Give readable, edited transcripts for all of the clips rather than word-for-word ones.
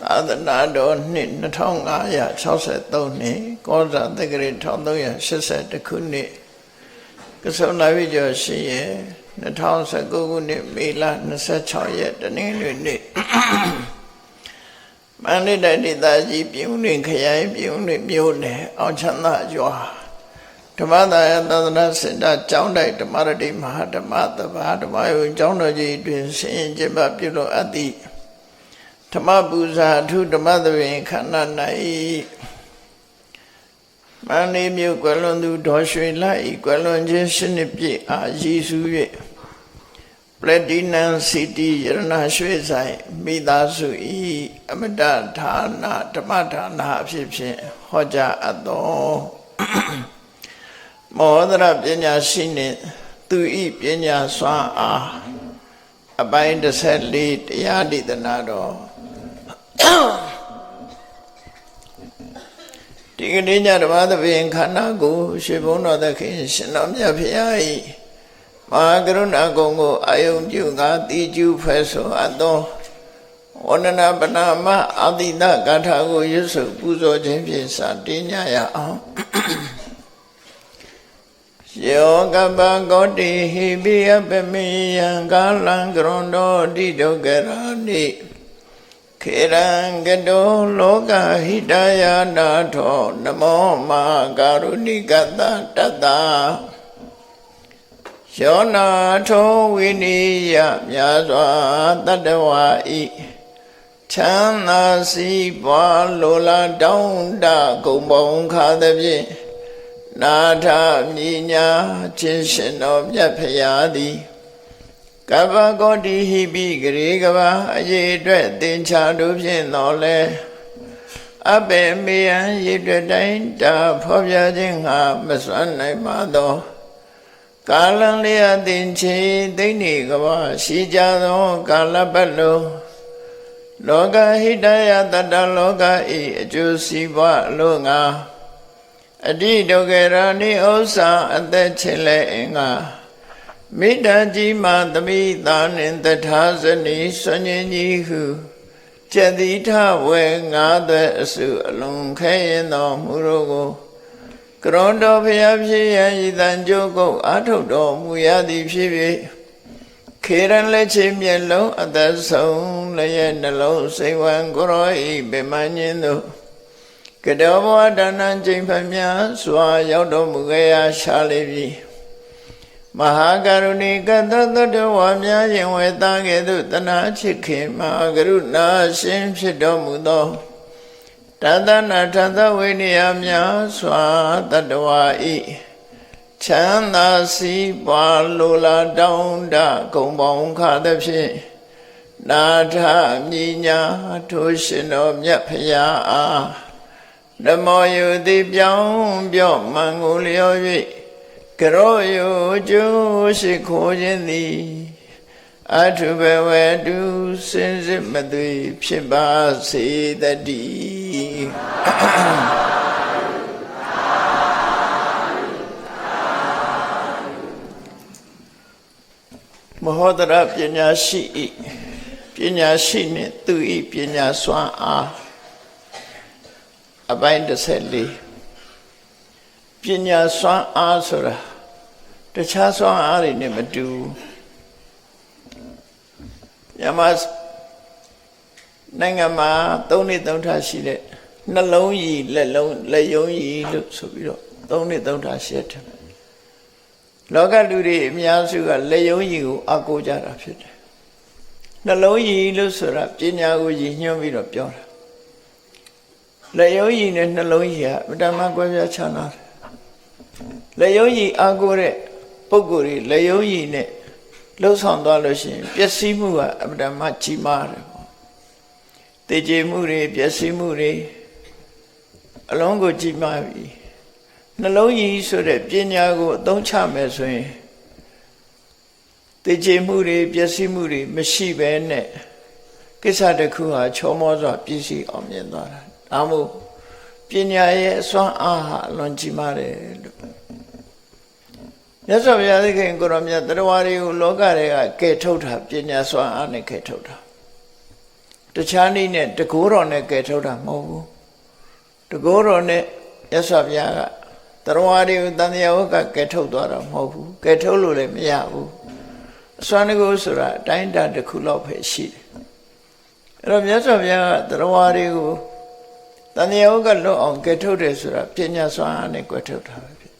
သာသနာတော်နှစ်2563နှစ်ကောဇာတက္ကရာ1382ခုနှစ်ကဆုန်လာပြီကျော်ရှိရဲ့2019ခုနှစ်မေလ26ရက်တနင်္ဂနွေနေ့မန္တလေးတိုင်းဒေသကြီးပြည်ဦးလွင်ခရိုင်ပြည်ဦးလွင်မြို့နယ်အောင်ချမ်းသာရွာဓမ္မသာယသာသနာစင်တာကျောင်းတိုက်ဓမ္မရတိမဟာဓမ္မသဘာဓမ္မယုံကျောင်းတော်ကြီးတွင်ဆင်ကျင်းပပြုလုပ်အပ်သည့်ဓမ္မပူဇာအထုဓမ္မသဘင်ခန္ဓာ၌မန္တလေးမြို့ကွယ်လွန်သူဒေါ်ရွှေလှ၏ကွယ်လွန်ခြင်း8နှစ်ပြည့်အားရည်စူး၍ပလက်တီနမ်စီတီရတနာရွှေဆိုင်မိသားစု၏အမတဌာနဓမ္မဌာနအဖြစ်ဖြင့်ဟောကြားအပ်သောမောဟဒရပညာရှိနှင့်သူ၏ပညာစွမ်းအားအပိုင်း14တရားဒေသနာတော်ဒီကနေ့ညဓမ္မသဘင်ခန္ဓာကိုရွှေဘုန်းတော်သခင်ရှင်တော်မြတ်ဖရာ၏မဟာကရုဏာကုံကိုအာယုံပြုငါတိကျူဖဲဆိုအပ်သောဝန္ဒနာပနာမအာတိတဂါထာကိုရွတ်ဆိုပူဇော်ခြင်းဖြင့်စတင်ကြရအောင်ယောကပကောတိဟိပိယပမေယံကာလံကရွန်တော်တိဒုက္ခရာနိခေရံကတောလောကဟိတယာနာထောနမောမကာရုဏိကတတတယောနာထောဝိနိယမြာစွာတတဝါဤချမ်းသာစီးပွားလိုလားတောင်းတဂုံပေါင်းခါသည်ဖြင့်နာထမြညာခြင်းရှင်တော်မြတ်ဖရာသည်ကပ္ပကောတိဟိပိဂရေကဘာအရေးအတွက်သင်္ချာတို့ဖြင့်တော်လဲအပေမေယံရေအတွက်တိုင်းတာဖော်ပြခြင်းငါမစွမ်းနိုင်ပါသောကာလံလျာသင်္ချေသိမ့်နေကဘာရှိကြသောကာလပတ်လုံးလောကဟိတယတတလောကဤအကျိုးစီးပွားလို့ငါအတိဒုက္ခရာနိဥစ္စာအသက်ချင်လဲအင်္ဂါမိတ္တကြီးမှသမိသာနှင့်တထာဇနီဆွညင်ကြီးဟုကျက်တိထဝဲငါးသက်အစုအလုံးခဲရင်တော်မူတို့ကိုကရွန်တော်ဖျားဖြစ်ရန်ဤတန်ကြိုးကုတ်အာထုတ်တော်မူရသည်ဖြစ်၍ခေရန်လက်ချေမျက်လုံးအသက်ဆုံးလျက်နှလုံးစိတ်ဝံကိုရောဤဗေမညင်းတို့ကတောဘဝဒါနံကျိန်ဖမြစွာရောက်တော်မူခဲ့ရာရှာလေပြီမဟာကရုဏီကတသတ္တဝါများရင်ဝေသားကဲ့သို့တနာချစ်ခင်မဟာကရုဏာရှင်ဖြစ်တော်မူသောတသနာထသဝိနည်းများစွာတတ္တဝါဤချမ်းသာစီးပွားလိုလားတောင်းတဂုံပေါင်းခါသဖြင့်နာထမြညာထိုရှင်တော်မြတ်ဖရာအားဓမ္မောယုတိပြောင်းပြော့မှန်ကိုလျော်၍ကရောယုကျိုးရှိခိုးခြင်းသည်အထုဘဝတုစင်စစ်မသွေဖြစ်ပါစေတည်းမဟောဒရပညာရှိ၏ပညာရှိနှင့်သူ၏ပညာစွမ်းအားအပိုင်း14ပညာစွမ်းအားဆိုတာတခြားစွမ်းအားတွေနဲ့မတူမြန်မာနိုင်ငံမှာ3နှစ်3ထားရှိတဲ့နှလုံးရည်လက်ယုံရည်လို့ဆိုပြီးတော့3နှစ်3ထားရှိတယ်လောကလူတွေအများစုကလက်ယုံရည်ကိုအကိုကြတာဖြစ်တယ်နှလုံးရည်လို့ဆိုတာပညာကိုရည်ညွှန်းပြီးတော့ပြောတာလက်ယုံရည်နဲ့နှလုံးရည်ကဗတ္တမကွဲပြားခြားနာတယ်လက်ယုံရည်အကိုတဲ့ပုဂ္ဂိုလ်တွေလက်ယုံရည်နဲ့လှုပ်ဆောင်သွားလို့ရှိရင်ပျက်စီးမှုကအဗတ္တမကြီးမားတယ်ပေါ့တည်ကြည်မှုတွေပျက်စီးမှုတွေအလုံးကိုကြီးမားပြီနှလုံးရည်ဆိုတဲ့ပညာကိုအသုံးချမယ်ဆိုရင်တည်ကြည်မှုတွေပျက်စီးမှုတွေမရှိဘဲနဲ့ကိစ္စတစ်ခုဟာချောမောစွာပြည့်စုံအောင်မြင်သွားတာဒါမို့ပညာရဲ့အစွမ်းအားဟာအလွန်ကြီးမားတယ်လို့မြတ်စွာဘုရားသခင်ကိုရောမြတ်တရားတွေကိုလောကတွေကကဲထုတ်တာပညာစွမ်းအားနဲ့ကဲထုတ်တာ တခြားနည်းနဲ့တကိုးတော်နဲ့ကယ်ထုတ်တာမဟုတ်ဘူးတကိုးတော်နဲ့မြတ်စွာဘုရားကတရားတွေကိုတန်တရားဝကကယ်ထုတ်သွားတာမဟုတ်ဘူးကယ်ထုတ်လို့လည်းမရဘူးအစွမ်းတကူဆိုတာအတိုင်းအတာတစ်ခုလောက်ပဲရှိတယ်အဲ့တော့မြတ်စွာဘုရားကတရားတွေကိုတန်တရားဝကလွတ်အောင်ကယ်ထုတ်တယ်ဆိုတာပညာစွမ်းအားနဲ့ကယ်ထုတ်တာပဲဖြစ်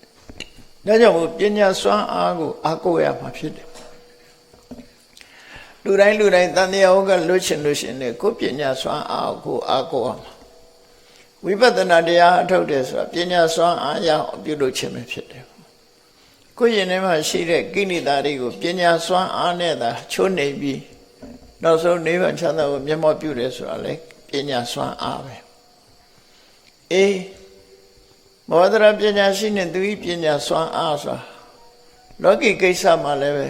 တယ်ဒါကြောင့်မို့ပညာစွမ်းအားကိုအားကိုးရမှာဖြစ်တယ်လူတိုင်းတန်တရားဝကလွတ်ချင်လို့ရှင်လေကိုပညာစွမ်းအားကိုအားကိုးရမှာဝိပဿနာတရားအထုတ်တယ်ဆိုတာပညာစွမ်းအားရအောင်ပြုလုပ်ခြင်းပဲဖြစ်တယ်ကိုယ်ရင်ထဲမှာရှိတဲ့ကိလေသာတွေကိုပညာစွမ်းအားနဲ့သာချိုးနှိမ်ပြီးနောက်ဆုံးနိဗ္ဗာန်ချမ်းသာကိုမျက်မှောက်ပြုတယ်ဆိုတာလေပညာစွမ်းအားပဲအေးမောဒရာပညာရှိနဲ့သူဤပညာစွမ်းအားဆိုတာလောကီကိစ္စမှာလည်းပဲ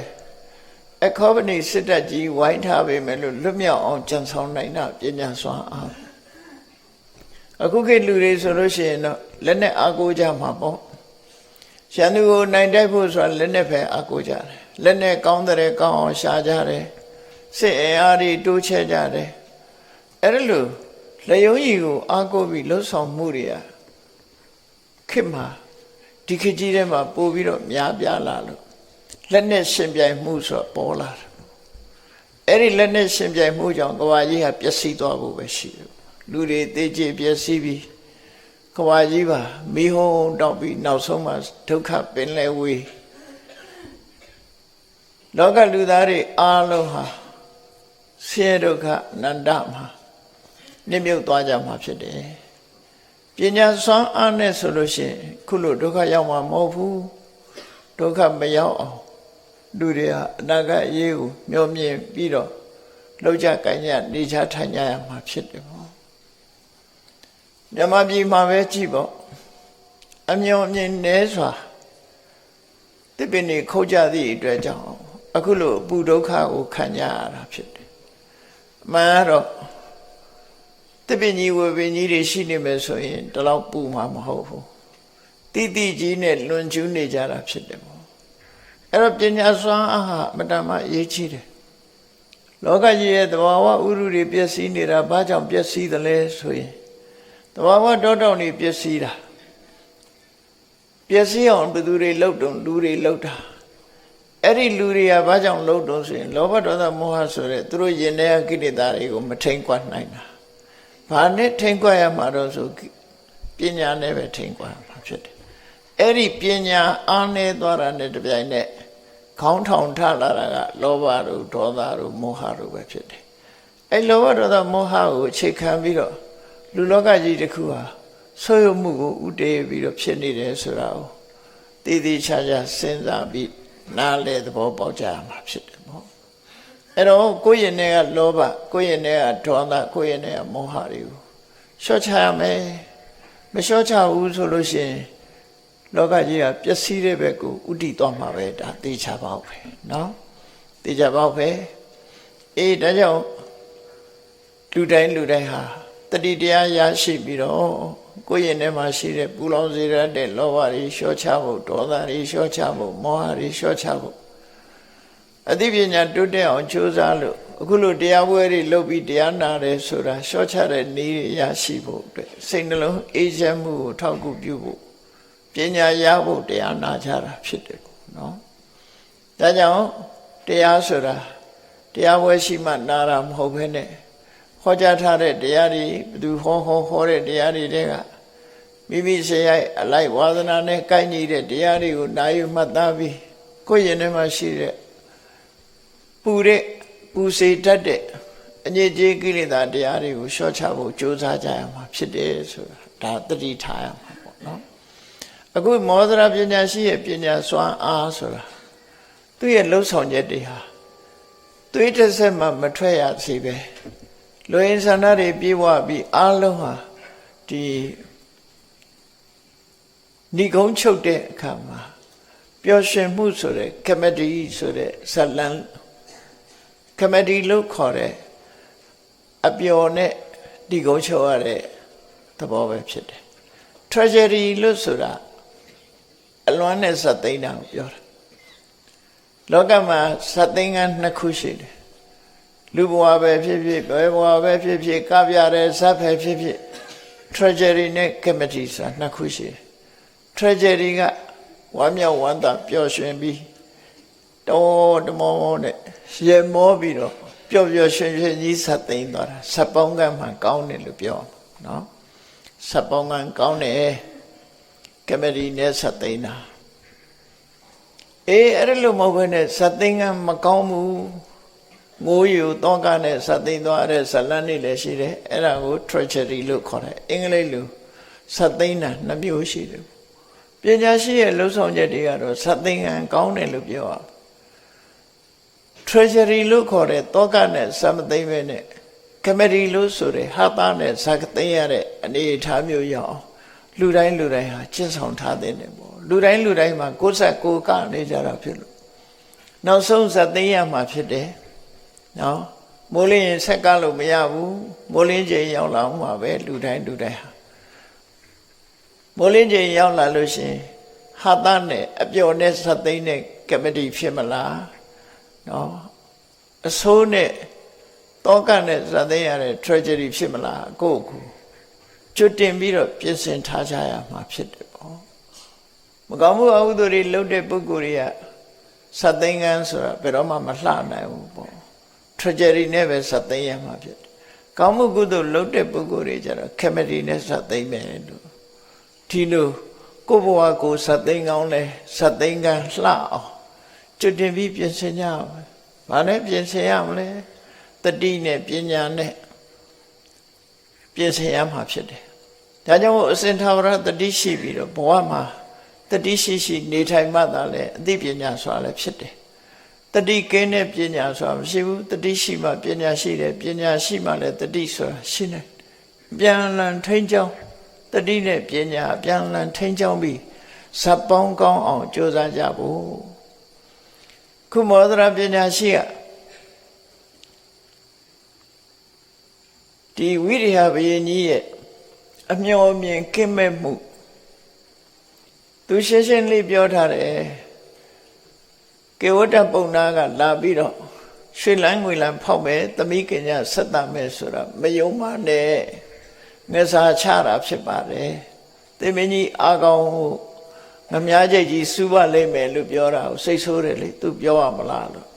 အခောပနိစစ်တပ်ကြီးဝိုင်းထားပေမဲ့လို့လွတ်မြောက်အောင်ကြံဆောင်နိုင်တာပညာစွမ်းအားအခုခေတ်လူတွေဆိုလို့ရှိရင်တော့လက်နဲ့အားကိုးကြမှာပေါ့ရန်သူကိုနိုင်တိုက်ဖို့ဆိုတာလက်နဲ့ပဲအားကိုးကြတယ်လက်နဲ့ကောင်းတဲ့ကောင်းအောင်ရှာကြတယ်စစ်အင်အားတွေတိုးချဲ့ကြတယ်အဲ့ဒါလို့လျုံကြီးကိုအားကိုးပြီးလှုပ်ဆောင်မှုတွေကခေတ်မှာဒီခေတ်ကြီးထဲမှာပို့ပြီးတော့များပြားလာလို့လက်နဲ့ရှင်ပြိုင်မှုဆိုပေါ်လာတယ်အဲ့ဒီလက်နဲ့ရှင်ပြိုင်မှုကြောင့်ကဘာကြီးဟာပျက်စီးသွားဖို့ပဲရှိတယ်လူတွေသိကြပျက်စီးပြီးကဘာကြီးပါမိဟုံးတောက်ပြီးနောက်ဆုံးမှာဒုက္ခပင်လဲဝေးလောကလူသားတွေအားလုံးဟာဆင်းရဲဒုက္ခအနန္တမှာနှိမ့်မြုပ်သွားကြမှာဖြစ်တယ်ပညာစွမ်းအားနဲ့ဆိုလို့ရှိရင်ခုလိုဒုက္ခရောက်မှာမဟုတ်ဘူးဒုက္ခမရောက်အောင်လူတွေဟာအနာဂတ်အရေးကိုမျှော်မြင်ပြီးတော့လောက်ကြကိုင်းကြနေချထိုင်ကြရမှာဖြစ်တယ်ပေါ့မြမပြည်မှာပဲကြည့်ပေါ့အမျော်မြင်နေစွာတပင်နေခုတ်ကြသည့်အတွက်ကြောင့်အခုလိုအပူဒုက္ခကိုခံကြရတာဖြစ်တယ်အမှန်တော့တပင်ကြီးဝေပင်ကြီးတွေရှိနေမယ်ဆိုရင်ဒီလောက်ပူမှာမဟုတ်ဘူးတိတိကြီးနဲ့လွန်ကျူးနေကြတာဖြစ်တယ်ပေါ့အဲ့တော့ပညာစွမ်းအားဟာမတမအရေးကြီးတယ်လောကကြီးရဲ့သဘာဝဥရုတွေပျက်စီးနေတာဘာကြောင့်ပျက်စီးသလဲဆိုရင်သဘာဝတောတောင်တွေပျက်စီးတာပျက်စီးအောင်ဘယ်သူတွေလှုပ်တုံလူတွေလှုပ်တာအဲ့ဒီလူတွေကဘာကြောင့်လှုပ်တုံဆိုရင်လောဘဒေါသမောဟဆိုတဲ့သူတို့ယင်တဲ့ကိလေသာတွေကိုမထိန်ကွပ်နိုင်တာဘာနဲ့ထိန်ကွပ်ရမှာတော့ဆိုပညာနဲ့ပဲထိန်ကွပ်ရမှာဖြစ်တယ်အဲ့ဒီပညာအားနဲ့သွားတာနဲ့တပြိုင်နက်ခေါင်းထောင်ထလာတာကလောဘတို့ဒေါသတို့မောဟတို့ပဲဖြစ်တယ်အဲ့လောဘဒေါသမောဟကိုအခြေခံပြီးတော့လူလောကကြီးတစ်ခုဟာဆွေးရမှုကိုဥတည်ပြီးတော့ဖြစ်နေတယ်ဆိုတာကိုတည်တည်ချာချာစဉ်းစားပြီးနားလေသဘောပေါက်ကြရမှာဖြစ်တယ်ပေါ့အဲ့တော့ကိုယ့်ရဲ့နဲ့ကလောဘကိုယ့်ရဲ့နဲ့ကဒေါသကိုယ့်ရဲ့နဲ့ကမောဟတွေကိုလျှော့ချရမယ်မလျှော့ချဘူးဆိုလို့ရှိရင်လောကကြီးကပျက်စီးတဲ့ဘက်ကိုဥတည်သွားမှာပဲဒါသိချပေါက်ပဲเนาะသိချပေါက်ပဲအေးဒါကြောင့်လူတိုင်းဟာတတိတရားရရှိပြီးတော့ကိုယ့်ရဲ့ထဲမှာရှိတဲ့ပူလောင်စေရတဲ့လောဘတွေလျှော့ချဖို့ဒေါသတွေလျှော့ချဖို့မောဟတွေလျှော့ချဖို့အသိပညာတိုးတက်အောင်ကြိုးစားလို့အခုလိုတရားပွဲတွေလုပ်ပြီးတရားနာတယ်ဆိုတာလျှော့ချတဲ့နည်းရရှိဖို့အတွက်စိတ်နှလုံးအေးချမ်းမှုကိုထောက်ကူပြုဖို့ပညာရဖို့တရားနာကြတာဖြစ်တယ်နော်ဒါကြောင့်တရားဆိုတာတရားပွဲရှိမှနာတာမဟုတ်ဘဲနဲ့ဟောကြားထားတဲ့တရားတွေဘယ်သူဟောတဲ့တရားတွေတဲကမိမိဆရာအလိုက်ဝါသနာနဲ့ကိုက်ညီတဲ့တရားတွေကိုနာယူမှတ်သားပြီးကိုယ့်ရင်ထဲမှာရှိတဲ့ပူစေတတ်တဲ့အညစ်အကြေးကိလေသာတရားတွေကိုလျှော့ချဖို့ကြိုးစားကြရမှာဖြစ်တယ်ဆိုတာဒါတတိထားရမှာပေါ့နော်အခုမောဒရာပညာရှိရဲ့ပညာစွမ်းအားဆိုတာသူ့ရဲ့လှုပ်ဆောင်ချက်တွေဟာသွေးတစ်ဆက်မှမထွက်ရစေပဲလူရင်းဆန္ဒတွေပြေဝပြီးအားလုံးဟာဒီဏိကုံးချုပ်တဲ့အခါမှာပျော်ရွှင်မှုဆိုတဲ့ကမတိဆိုတဲ့ဇလံကမတိလို့ခေါ်တဲ့အပျော်နဲ့ဏိကုံးချုပ်ရတဲ့သဘောပဲဖြစ်တယ် treasury လို့ဆိုတာအလွမ်းနဲ့ဇတ်သိမ်းတာကိုပြောတာလောကမှာဇတ်သိမ်းကနှစ်ခုရှိတယ် လူဘဝပဲဖြစ်ဖြစ်ဘယ်ဘဝပဲဖြစ်ဖြစ်ကပြတဲ့ဇတ်ပဲဖြစ်ဖြစ် tragedy နဲ့ comedy ဆိုတာနှစ်ခုရှိတယ် tragedy ကဝမ်းမြောက်ဝမ်းသာပျော်ရွှင်ပြီးတော်တမောနဲ့ရေမောပြီးတော့ပျော်ပျော်ရွှင်ရွှင်ကြီးဆက်သိမ်းသွားတာဆက်ပေါင်းကမှကောင်းတယ်လို့ပြောနော်ဆက်ပေါင်းကကောင်းတယ်ကမရီနဲ့ဆက်သိမ်းတာအဲ့ဒါလို့မဟုတ်ဘဲနဲ့ဆက်သိမ်းကမကောင်းဘူးငိုးယူတောကနဲ့ဆက်သိမ်းသွားတဲ့ဇလန်းနေလည်းရှိတယ်အဲ့ဒါကို tragedy လို့ခေါ်တယ်အင်္ဂလိပ်လိုဆက်သိမ်းတာနှစ်မျိုးရှိတယ်ပညာရှိရဲ့လှုပ်ဆောင်ချက်တွေကတော့ဆက်သိမ်းကကောင်းတယ်လို့ပြောရtreasury လို့ခေါ်တဲ့တောကနဲ့စမသိမ့်ပဲနဲ့ကမရီလို့ဆိုတဲ့ဟာသားနဲ့ဇကသိမ့်ရတဲ့အနေအထားမျိုးရအောင်လူတိုင်းဟာကျင့်ဆောင်ထားတဲ့တယ်ပေါ့လူတိုင်းမှာ69ကနေကြတာဖြစ်လို့နောက်ဆုံးဇသိမ့်ရမှာဖြစ်တယ်နော်မိုးလင်းရင်ဆက်ကလို့မရဘူးမိုးလင်းချိန်ရောက်လာမှာပဲလူတိုင်းဟာမိုးလင်းချိန်ရောက်လာလို့ရှင်ဟာသားနဲ့အပျော်နဲ့ဇသိမ့်နဲ့ကမရီဖြစ်မလားနော်အဆိုးနဲ့တောကနဲ့ဇာသိရတဲ့ tragedy ဖြစ်မလားကိုယ့်ကိုကျွတ်တင်ပြီးတော့ပြင်ဆင်ထားကြရမှာဖြစ်တယ်ပေါ့မကောင်းမှုအဟုသို့တွေလုပ်တဲ့ပုဂ္ဂိုလ်တွေကဇာသိငန်းဆိုတာဘယ်တော့မှမလှနိုင်ဘူးပေါ့ tragedy နဲ့ပဲဇာသိရမှာဖြစ်တယ်ကောင်းမှုကုသိုလ်လုပ်တဲ့ပုဂ္ဂိုလ်တွေကြတော့ comedy နဲ့ဇာသိမယ်လို့ဒီလိုကိုယ့်ဘဝကိုဇာသိကောင်းလဲဇာသိကန်းလှအောင်ကျွတ်တင်ပြီးပြင်ဆင်ကြအောင်။ဘာနဲ့ပြင်ဆင်ရမလဲ။တတိနဲ့ပညာနဲ့ပြင်ဆင်ရမှာဖြစ်တယ်။ဒါကြောင့်အစဉ်သာဝရတတိရှိပြီးတော့ဘဝမှာတတိရှိနေထိုင်မှသာလဲအသိပညာဆိုတာလည်းဖြစ်တယ်။တတိကင်းတဲ့ပညာဆိုတာမရှိဘူး။တတိရှိမှပညာရှိတယ်။ပညာရှိမှလည်းတတိဆိုတာရှိတယ်။ပြန်လည်ထိန်းချောင်းတတိနဲ့ပညာပြန်လည်ထိန်းချောင်းပြီးဇပ်ပေါင်းကောင်းအောင်ကြိုးစားကြဖို့ခုမောဒရာပညာရှိကဒီဝိရိယဘယင်ကြီးရဲ့အမျှော်မြင်ကင်းမဲ့မှုသူရှင်းလေးပြောထားတယ်ကေဝတ္တပုံနာကလာပြီးတော့ရွှေလန်းငွေလန်းဖောက်မယ်သမီးကညာဆက်တတ်မယ်ဆိုတာမယုံပါနဲ့ငစာချတာဖြစ်ပါတယ်သင်္မင်းကြီးအာကောင်ငမြားကြိတ်ကြီးစူးပါလိမ့်မယ်လို့ပြောတာကိုစိတ်ဆိုးတယ်လေသူပြောရမလားလို့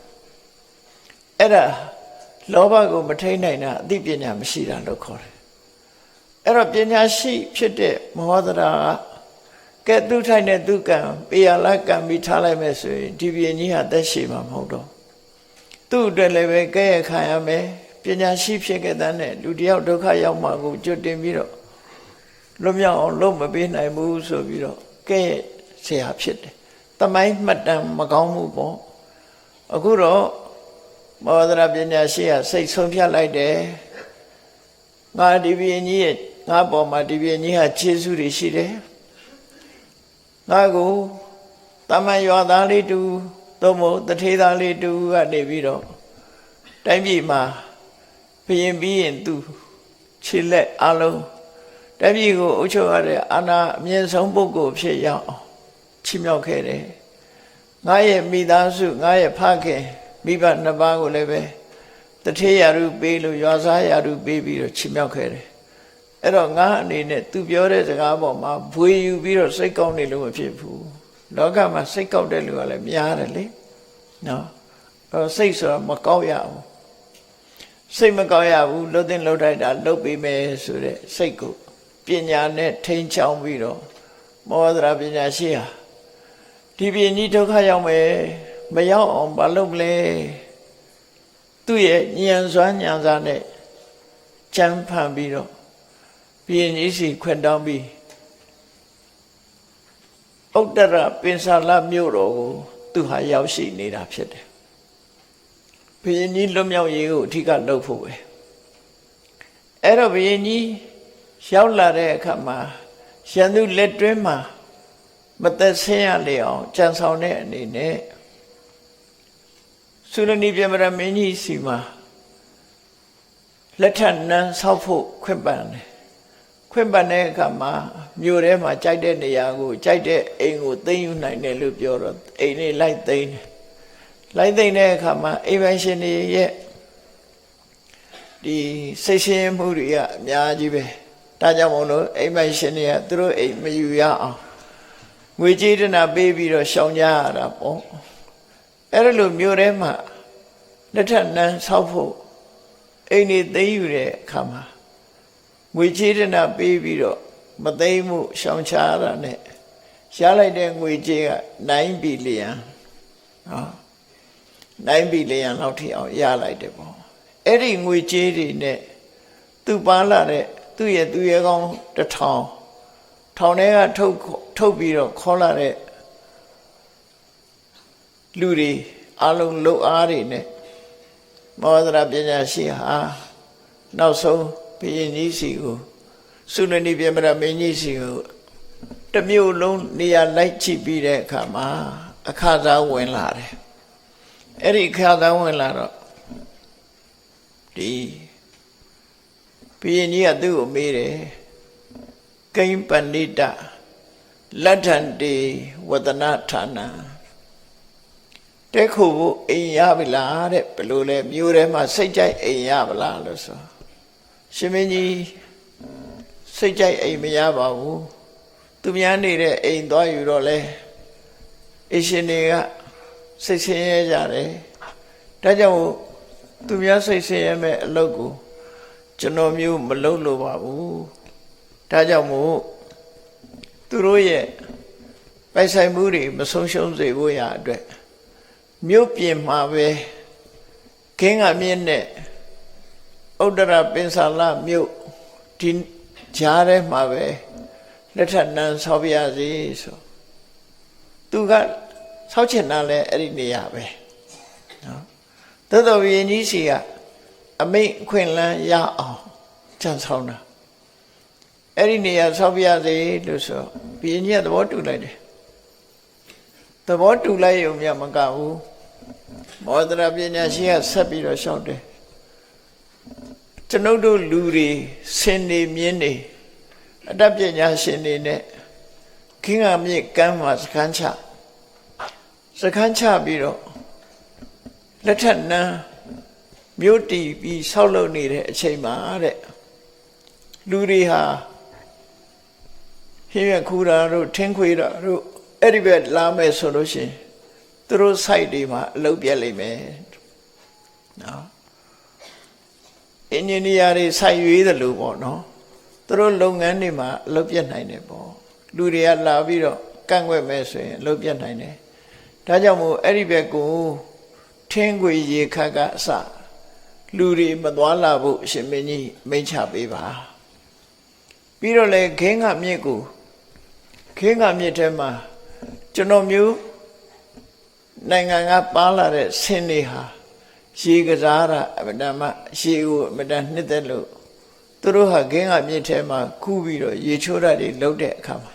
အဲ့ဒါလောဘကိုမထိန်နိုင်တာအသိပညာမရှိတာလို့ခေါ်တယ်အဲ့တော့ပညာရှိဖြစ်တဲ့မဟောဒရာကဲသူထိုင်တဲ့သူကံပေရလကံပြီးထားလိုက်မယ်ဆိုရင်ဒီပညာကြီးဟာသက်ရှိမှာမဟုတ်တော့သူ့အတွက်လည်းပဲကဲရခံရမယ်ပညာရှိဖြစ်ခဲ့တဲ့နဲ့လူတယောက်ဒုက္ခရောက်မှကိုကြွတင်ပြီးတော့လွတ်မြောက်အောင်လုပ်မပေးနိုင်ဘူးဆိုပြီးတော့ကဲဆရာဖြစ်တယ်တမိုင်းမှတ်တမ်းမကောင်းမှုပေါ့အခုတော့မောဒရာပညာရှိကစိတ်ဆုံးဖြတ်လိုက်တယ်ငါဒီပင်ကြီးရဲ့ငါပေါ်မှာဒီပင်ကြီးဟာခြေဆုတွေရှိတယ်ငါကိုတမန်ရွာသားလေးတူသို့မဟုတ်တထေးသားလေးတူကနေပြီးတော့တိုင်းပြည်မှာဘုရင်ပြီးရင်သူခြေလက်အလုံးတိုင်းပြည်ကိုအုပ်ချုပ်ရတဲ့အာဏာအမြင့်ဆုံးပုဂ္ဂိုလ်ဖြစ်ရအောင်ချီးမြှောက်ခဲ့တယ်ငါရဲ့မိသားစုငါရဲ့ဖခင်မိဘနှစ်ပါးကိုလည်းပဲတထေးရာရုပေးလို့ရွာစားရာရုပေးပြီးတော့ချီးမြှောက်ခဲ့တယ်အဲ့တော့ငါအနေနဲ့သူပြောတဲ့စကားပေါ်မှာဘွေယူပြီးတော့စိတ်ကောင်းနေလို့မဖြစ်ဘူးလောကမှာစိတ်ကောက်တဲ့လူကလည်းများတယ်လေနော်စိတ်ဆိုတာမကောက်ရဘူးစိတ်မကောက်ရဘူးလှုပ်တဲ့လှုပ်ထိုက်တာလှုပ်ပြီးမယ်ဆိုတဲ့စိတ်ကိုပညာနဲ့ထိန်းချောင်းပြီးတော့မောဒရာပညာရှိဟာဒီပင်ကြီးဒုက္ခရောက်မယ်မရောက်အောင်မလုပ်လဲသူ့ရဲ့ဉာဏ်စွမ်းဉာဏ်စားနဲ့ကြံဖန်ပြီးတော့ပင်ကြီးစီခွင့်တောင်းပြီးဥတ္တရပင်စာလမြို့တော်ကိုသူဟာရောက်ရှိနေတာဖြစ်တယ်ဘုရင်ကြီးလွတ်မြောက်ရေးကိုအထူးကလုပ်ဖို့ပဲအဲ့တော့ဘုရင်ကြီးရောက်လာတဲ့အခါမှာရန်သူလက်တွင်းမှာမသက်ဆင်းရလေအောင်ကြံဆောင်တဲ့အနေနဲ့သုရဏီပြမရမင်းကြီးစီမှာလက်ထပ်နန်းဆောက်ဖို့ခွင့်ပန်တယ်ခွင့်ပန်တဲ့အခါမှာမြို့ထဲမှာကြိုက်တဲ့နေရာကိုကြိုက်တဲ့အိမ်ကိုသိမ်းယူနိုင်တယ်လို့ပြောတော့အိမ်လေးလိုက်သိမ်းတယ်လိုက်သိမ်းတဲ့အခါမှာအိမ်ပိုင်ရှင်တွေရဲ့ ဒီစိတ်ရှင်းမှုတွေကအများကြီးပဲဒါကြောင့်မို့လို့အိမ်မက်ရှင်တွေကသူတို့အိမ်မယူရအောင်ငွေကြေးတနာပေးပြီးတော့ရှောင်ကြရတာပေါ့အဲ့လိုမျိုးထဲမှာလက်ထပ်နန်းဆောက်ဖို့အိမ်နေသိမ်းယူတဲ့အခါမှာငွေကြေးတနာပေးပြီးတော့မသိမ်းမှုရှောင်ချရတာ ਨੇ ရလိုက်တဲ့ငွေကြေးက9 ဘီလီယံနော်9 ဘီလီယံလောက်ထိအောင်ရလိုက်တယ်ပေါ့အဲ့ဒီငွေကြေးတွေနဲ့သူပါလာတဲ့သူ့ရဲ့ကောင်း1000ထောင်ထဲကထုတ်ပြီးတော့ခေါ်လာတဲ့လူတွေအလုံးလှုပ်အားတွေနဲ့မောဒရာပညာရှိဟာနောက်ဆုံးဘုရင်ကြီးစီကိုသုလနိပြမရမင်းကြီးစီကိုတမျိုးလုံးနေရာလိုက်ကြည့်ပြီးတဲ့အခါမှာအခါသားဝင်လာတယ်အဲ့ဒီအခါသားဝင်လာတော့ဒီဘုရင်ကြီးကသူ့ကိုမေးတယ်ကိမ္ပဏိတလတ္ထန္တိဝဒနာဌာနတဲ့ခုဖို့အိမ်ရပြီလားတဲ့ဘယ်လိုလဲမျိုးထဲမှာစိတ်ကြိုက်အိမ်ရပါလားလို့ဆိုရှင်မင်းကြီးစိတ်ကြိုက်အိမ်မရပါဘူးသူများနေတဲ့အိမ်သွားယူတော့လဲအရှင်တွေကစိတ်ဆင်းရဲကြတယ်ဒါကြောင့်သူများစိတ်ဆင်းရဲမဲ့အလုပ်ကိုကျွန်တော်မျိုးမလုပ်လို့ပါဘူးဒါကြောင့်မို့သူတို့ရဲ့ပိုင်ဆိုင်မှုတွေမဆုံးရှုံးစေဖို့ရအတွက်မြို့ပြင်မှာပဲခင်းကမြင့်နဲ့ဥဒ္ဒရာပင်စာလမြို့ဒီကြားထဲမှာပဲလက်ထပ်နန်းဆောက်ပြရစီဆိုသူကဆောက်ချင်တာလဲအဲ့ဒီနေရာပဲနော်သို့တော်ဘုရင်ကြီးစီကအမိန့်ခွင့်လန်းရအောင်ကြံဆောင်တာအဲ့ဒီနေရာဆောက်ပြရစီလို့ဆိုဘုရင်ကြီးကသဘောတူလိုက်တယ်သဘောတူလိုက်ရုံမြတ်မကဘူးမောဒရာပညာရှိကဆက်ပြီးတော့ရှောက်တယ်ကျွန်ုပ်တို့လူတွေဆင်နေမြင်းနေအတတ်ပညာရှင်တွေနဲ့ခင်းကမြစ်ကမ်းမှာစခန်းချပြီးတော့လက်ထက်နန်းမြို့တည်ပြီးဆောက်လုပ်နေတဲ့အချိန်မှာတဲ့လူတွေဟာဟင်းရခူတာတို့ထင်းခွေတာတို့အဲ့ဒီဘက်လာမယ်ဆိုလို့ရှိရင်သူတို့ site တွေမှာအလုပ်ပြတ်လိမ့်မယ်နော်အင်ဂျင်နီယာတွေစိုက်ရွေးတယ်လို့ပေါ့နော်သူတို့လုပ်ငန်းတွေမှာအလုပ်ပြတ်နိုင်တယ်ပေါ့လူတွေကလာပြီးတော့ကန့်ကွက်မယ်ဆိုရင်အလုပ်ပြတ်နိုင်တယ်ဒါကြောင့်မို့အဲ့ဒီဘက်ကိုထင်းခွေရေခတ်ကအစလူတွေမသွားလာဖို့အရှင်မင်းကြီးမိန့်ချပေးပါပြီးတော့လေခင်းကမြစ်ထဲမှာကျွန်တော်မျိုးနိုင်ငံကပါလာတဲ့ဆင်းတွေဟာရေကစားတာအမတန်မှရေကိုအမတန်နှစ်သက်လို့သူတို့ဟာခင်းကမြစ်ထဲမှာခူးပြီးတော့ရေချိုးတာတွေလုပ်တဲ့အခါမှာ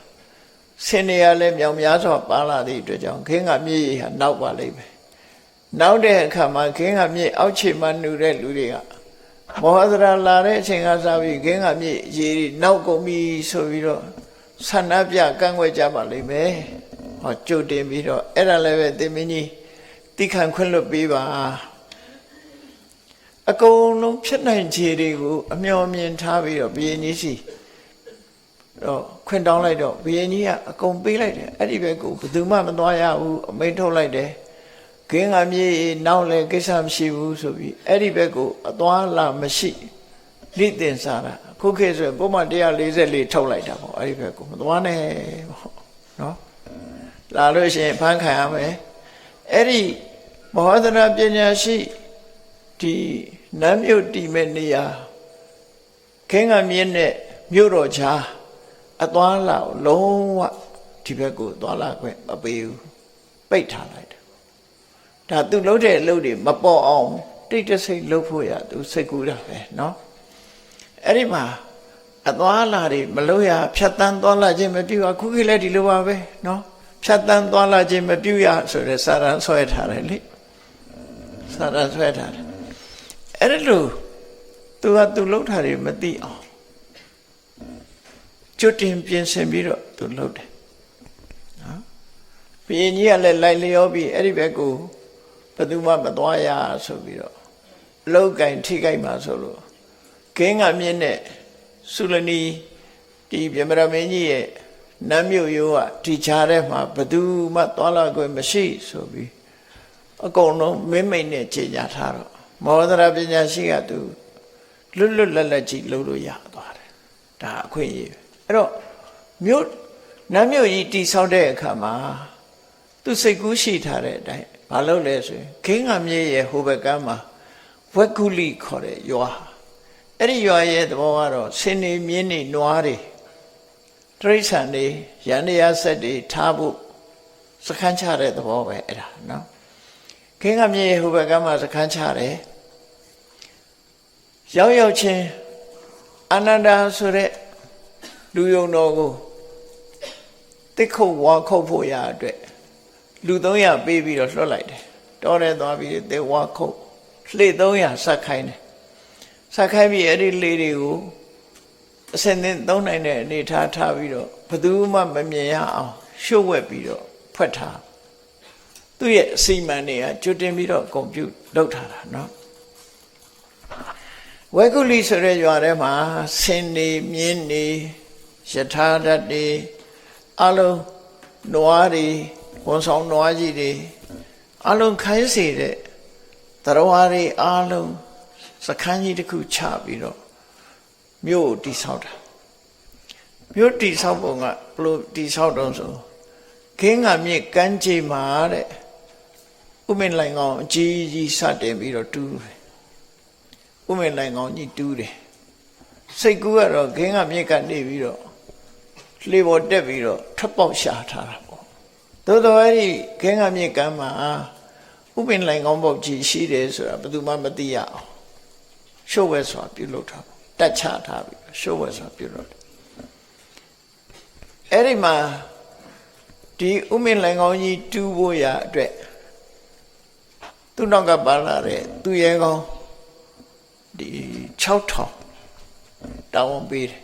ဆင်းတွေကလည်းမြောင်များစွာပါလာတဲ့အတွက်ကြောင့်ခင်းကမြစ်ရေဟာနောက်ပါလိမ့်မယ်နောက်တဲ့အခါမှာခင်းကမြစ်အောက်ခြေမှာနှူတဲ့လူတွေကမောဟဒရာလာတဲ့အချိန်ကစပြီးခင်းကမြစ်ရေနောက်ကုန်ပြီဆိုပြီးတော့ဆန္ဒပြကန့်ကွက်ကြပါလိမ့်မယ်ဟောကြိုတင်ပြီးတော့အဲ့ဒါလည်းပဲသင်မင်းကြီးတိခံခွင့်လွတ်ပေးပါအကုန်လုံးဖြစ်နိုင်ခြေတွေကိုအမျှော်မြင်ထားပြီးတော့ဘုရင်ကြီးစီတော့ခွင့်တောင်းလိုက်တော့ဘုရင်ကြီးကအကုန်ပေးလိုက်တယ်အဲ့ဒီဘက်ကိုဘယ်သူမှမသွားရဘူးအမိန့်ထုတ်လိုက်တယ်ခင်းကမြေနောက်လည်းကိစ္စမရှိဘူးဆိုပြီးအဲ့ဒီဘက်ကိုအသွားလာမရှိလိတင်စားတာခုခေတ်ဆိုပုံမှန်144ထုတ်လိုက်တာပေါ့အဲ့ဒီဘက်ကိုမသွားနဲ့ပေါ့နော်လာလို့ရှိရင်ဖမ်းခံရမယ်အဲ့ဒီမောဟဒနာပညာရှိဒီနမ်းမြို့တည်မဲ့နေရာခင်းကမြင့်နဲ့မြို့တော်ချာအသွားလာလုံးဝဒီဘက်ကိုသွားလာခွင့်မပေးဘူးပိတ်ထားလိုက်တယ်ဒါသူလှုပ်တဲ့အလုပ်တွေမပေါ်အောင်တိတ်တဆိတ်လှုပ်ဖို့ရသူစိတ်ကူးတာပဲเนาะအဲ့ဒီမှာအသွားလာတွေမလုပ်ရဖြတ်တန်းသွားလာခြင်းမပြုရခုခေတ်လည်းဒီလိုပါပဲเนาะဖြတ်တန်းသွားလာခြင်းမပြုရဆိုတဲ့စာရန်ဆွဲထားတယ်လေစာရန်ဆွဲထားတယ်အဲ့လိုသူကသူလှုပ်တာတွေမသိအောင်ကျွတ်တင်ပြင်ဆင်ပြီးတော့သူလှုပ်တယ်နော်ဘုရင်ကြီးကလည်းလိုက်လျောပြီးအဲ့ဒီဘက်ကိုဘယ်သူမှမသွားရဆိုပြီးတော့အလောက်ကင်ထိခိုက်မှာဆိုလို့ ခင်းကမြင့်တဲ့ဆုလနီဒီဗြဟ္မရမင်းကြီးရဲ့နတ်မြို့ရိုးကဒီချားထဲမှာဘသူမှသွားလာခွင့်မရှိဆိုပြီးအကုန်လုံးမင်းမိတ်နဲ့ခြေညာထားတော့မောဒရာပညာရှိကသူလွတ်လွတ်လပ်လပ်ကြီးလုပ်လို့ရသွားတယ်ဒါအခွင့်အရေးအဲ့တော့မြို့နတ်မြို့ကြီးတိဆောက်တဲ့အခါမှာသူစိတ်ကူးရှိထားတဲ့အတိုင်းမလုပ်လဲဆိုရင်ခင်းကမြေရဲ့ဟိုဘက်ကမ်းမှာဝက်ကုလိခေါ်တဲ့ရွာအဲ့ဒီရွာရဲ့သဘောကတော့ဆင်းနေမြင်းနေနွားတွေတိရစ္ဆာန်တွေရန်တရားဆက်တွေထားဖို့စခန်းချတဲ့သဘောပဲအဲ့ဒါနော်ခင်းကမြေရဲ့ဟိုဘက်ကမ်းမှာစခန်းချတယ်ရောက်ချင်းအာနန္ဒာဆိုတဲ့လူယုံတော်ကိုတစ်ခုတ်ဝါခုတ်ဖို့ရအတွက်လူ300ပေးပြီးတော့လွှတ်လိုက်တယ်တော်တယ်သွားပြီးတစ်ဝါခုတ်လှေ300ဆက်ခိုင်းတယ်ဆက်ခိုင်းပြီးအဲ့ဒီလှေတွေကိုအစင်းနဲ့သုံးနိုင်တဲ့အနေထားထားပြီးတော့ဘယ်သူမှမမြင်ရအောင်ရှုပ်ဝက်ပြီးတော့ဖွက်ထားသူ့ရဲ့အစီမံတွေကကျွတ်တင်ပြီးတော့ကွန်ပျူလုပ်ထားတာနော်ဝဲကုလိဆိုတဲ့ရွာထဲမှာဆင်းနေမြင်းနေယထာဓာတ်တွေအလုံးနွားတွေဝန်ဆောင်နွားကြီးတွေအလုံးခိုင်းစေတဲ့တရားဝါတွေအလုံးစခန်းကြီးတစ်ခုချပြီးတော့မြို့တိဆောက်တာမြို့တိဆောက်ပုံကဘလို့တိဆောက်တော့ဆိုခင်းကမြစ်ကမ်းခြေမှာတဲ့ဥမင်လိုင်ကောင်အကြီးကြီးစတင်ပြီးတော့တူးတယ်ဥမင်လိုင်ကောင်ကြီးတူးတယ်စိတ်ကူးကတော့ခင်းကမြစ်ကနေပြီးတော့လှေပေါ်တက်ပြီးတော့ထွက်ပေါက်ရှာထားတာပေါ့သို့တော်အဲ့ဒီခင်းကမြစ်ကမ်းမှာဥမင်လိုင်ကောင်ပေါက်ကြီးရှိတယ်ဆိုတာဘယ်သူမှမသိရအောင်ရှုပ်ဝဲစွာပြုလုပ်ထားတက်ချထားပြီးရှုပ်ဝဲစွာပြုလုပ်တယ်အဲ့ဒီမှာဒီဥမင်လိုင်ကောင်ကြီးတူးဖို့ရအတွက်သူ့နောက်ကပါလာတဲ့သူရဲကောင်းဒီ6000တောင်းပေးတယ်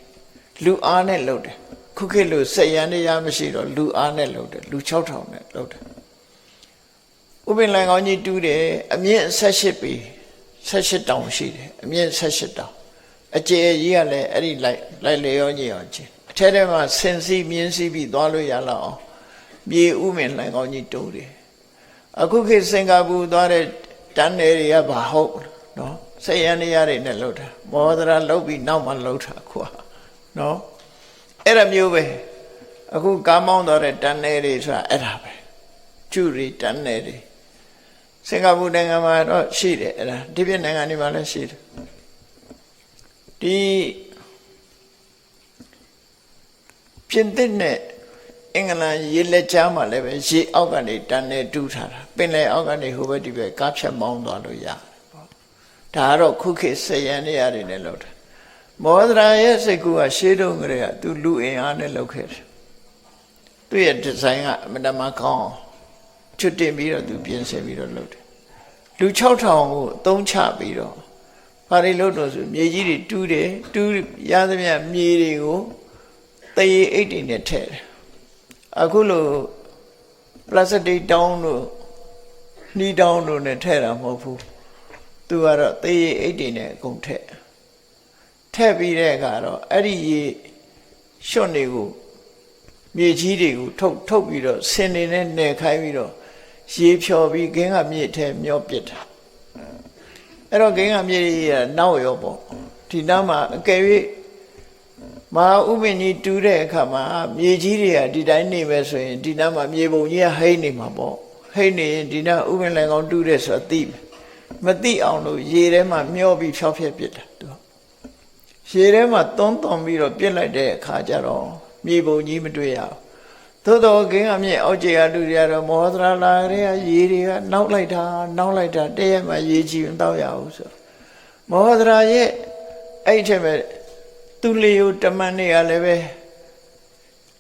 လူအားနဲ့လုပ်တယ်ခုခေတ်လို့စက်ရန်တရားမရှိတော့လူအားနဲ့လုပ်တယ်လူ6000နဲ့လုပ်တယ်ဥပင်လိုင်ကောင်းကြီးတူးတယ်အမြင့်18ပေ18တောင်ရှိတယ်အမြင့်18တောင်အကျယ်ကြီးကလည်းအဲ့ဒီလိုက်လေရောကြီးအောင်ချင်းအထက်ထဲမှာဆင်စီမြင်းစီပြီးသွားလို့ရလောက်အောင်မြေဥမင်လိုင်ကောင်းကြီးတူးတယ်အခုခေတ်စင်ကာပူသွားတဲ့တန်းနယ်တွေကဘာဟုတ်နော်စက်ရန်တရားတွေနဲ့လုပ်တာမောဒရာလုပ်ပြီးနောက်မှလုပ်တာခွာနော်အဲ့ဒါမျိုးပဲအခုကားမောင်းသွားတဲ့တန်းနယ်တွေဆိုတာအဲ့ဒါပဲကျူရီတန်းနယ်တွေစင်ကာပူနိုင်ငံမှာတော့ရှိတယ်အဲ့ဒါဒီပြနိုင်ငံတွေမှာလည်းရှိတယ်ဒီပြင်သစ်နဲ့အင်္ဂလန်ရေလက်ကြားမှာလည်းပဲရေအောက်ကနေတန်းနယ်တူးထားတာပင်လယ်အောက်ကနေဟိုဘက်ဒီဘက်ကားဖြတ်မောင်းသွားလို့ရတယ်ပေါ့ဒါကတော့ခုခေတ်စရန်နေရာတွေနဲ့လုပ်တာမောဒရာရဲ့စိတ်ကူကရှေးတုန်းကတည်းကသူလူအင်အားနဲ့လုပ်ခဲ့တယ်သူ့ရဲ့ဒီဇိုင်းကအမတမကောင်းချွတ်တင်ပြီးတော့သူပြင်ဆင်ပြီးတော့လုပ်တယ်လူ6000ကိုအသုံးချပြီးတော့ဘာတွေလုပ်တော့ဆိုမြေကြီးတွေတူးတယ်တူးရသမျှမြေတွေကိုတရေအိတ်တွေနဲ့ထည့်တယ်အခုလိုပလတ်စတစ်တောင်းတို့နှီးတောင်းတို့နဲ့ထည့်တာမဟုတ်ဘူးသူကတော့တရေအိတ်တွေနဲ့အကုန်ထည့်ပြီးတဲ့အခါတော့အဲ့ဒီရေရွှွန့်တွေကိုမြေကြီးတွေကိုထုတ်ပြီးတော့ဆင်နေနဲ့နယ်ခိုင်းပြီးတော့ရေဖြော်ပြီးခင်းကမြေထဲမျောပစ်တာအဲ့တော့ခင်းကမြေကြီးကနောက်ရောပေါ့ဒီနောက်မှာအကယ်၍မဟာဥပင်ကြီးတူးတဲ့အခါမှာမြေကြီးတွေကဒီတိုင်းနေပဲဆိုရင်ဒီနောက်မှာမြေပုံကြီးကဟိမ့်နေမှာပေါ့ဟိမ့်နေရင်ဒီနောက်ဥပင်လည်းကောင်းတူးတယ်ဆိုတာသိမယ်မသိအောင်လို့ရေထဲမှာမျောပြီးဖြောက်ဖြက်ပစ်တာသူရေထဲမှာသွန်းပြီးတော့ပြစ်လိုက်တဲ့အခါကျတော့မြေပုံကြီးမတွေ့ရဘူးသို့တော်ခင်းကမြေအောက်ခြေကလူတွေကတော့မောဒရာလာတွေကရေတွေကနောက်လိုက်တာတည့်ရမှာရေကြီးမတော့ရဘူးဆိုမောဒရာရဲ့အဲ့ထက်ပဲသူလျူတမန်တွေကလည်းပဲ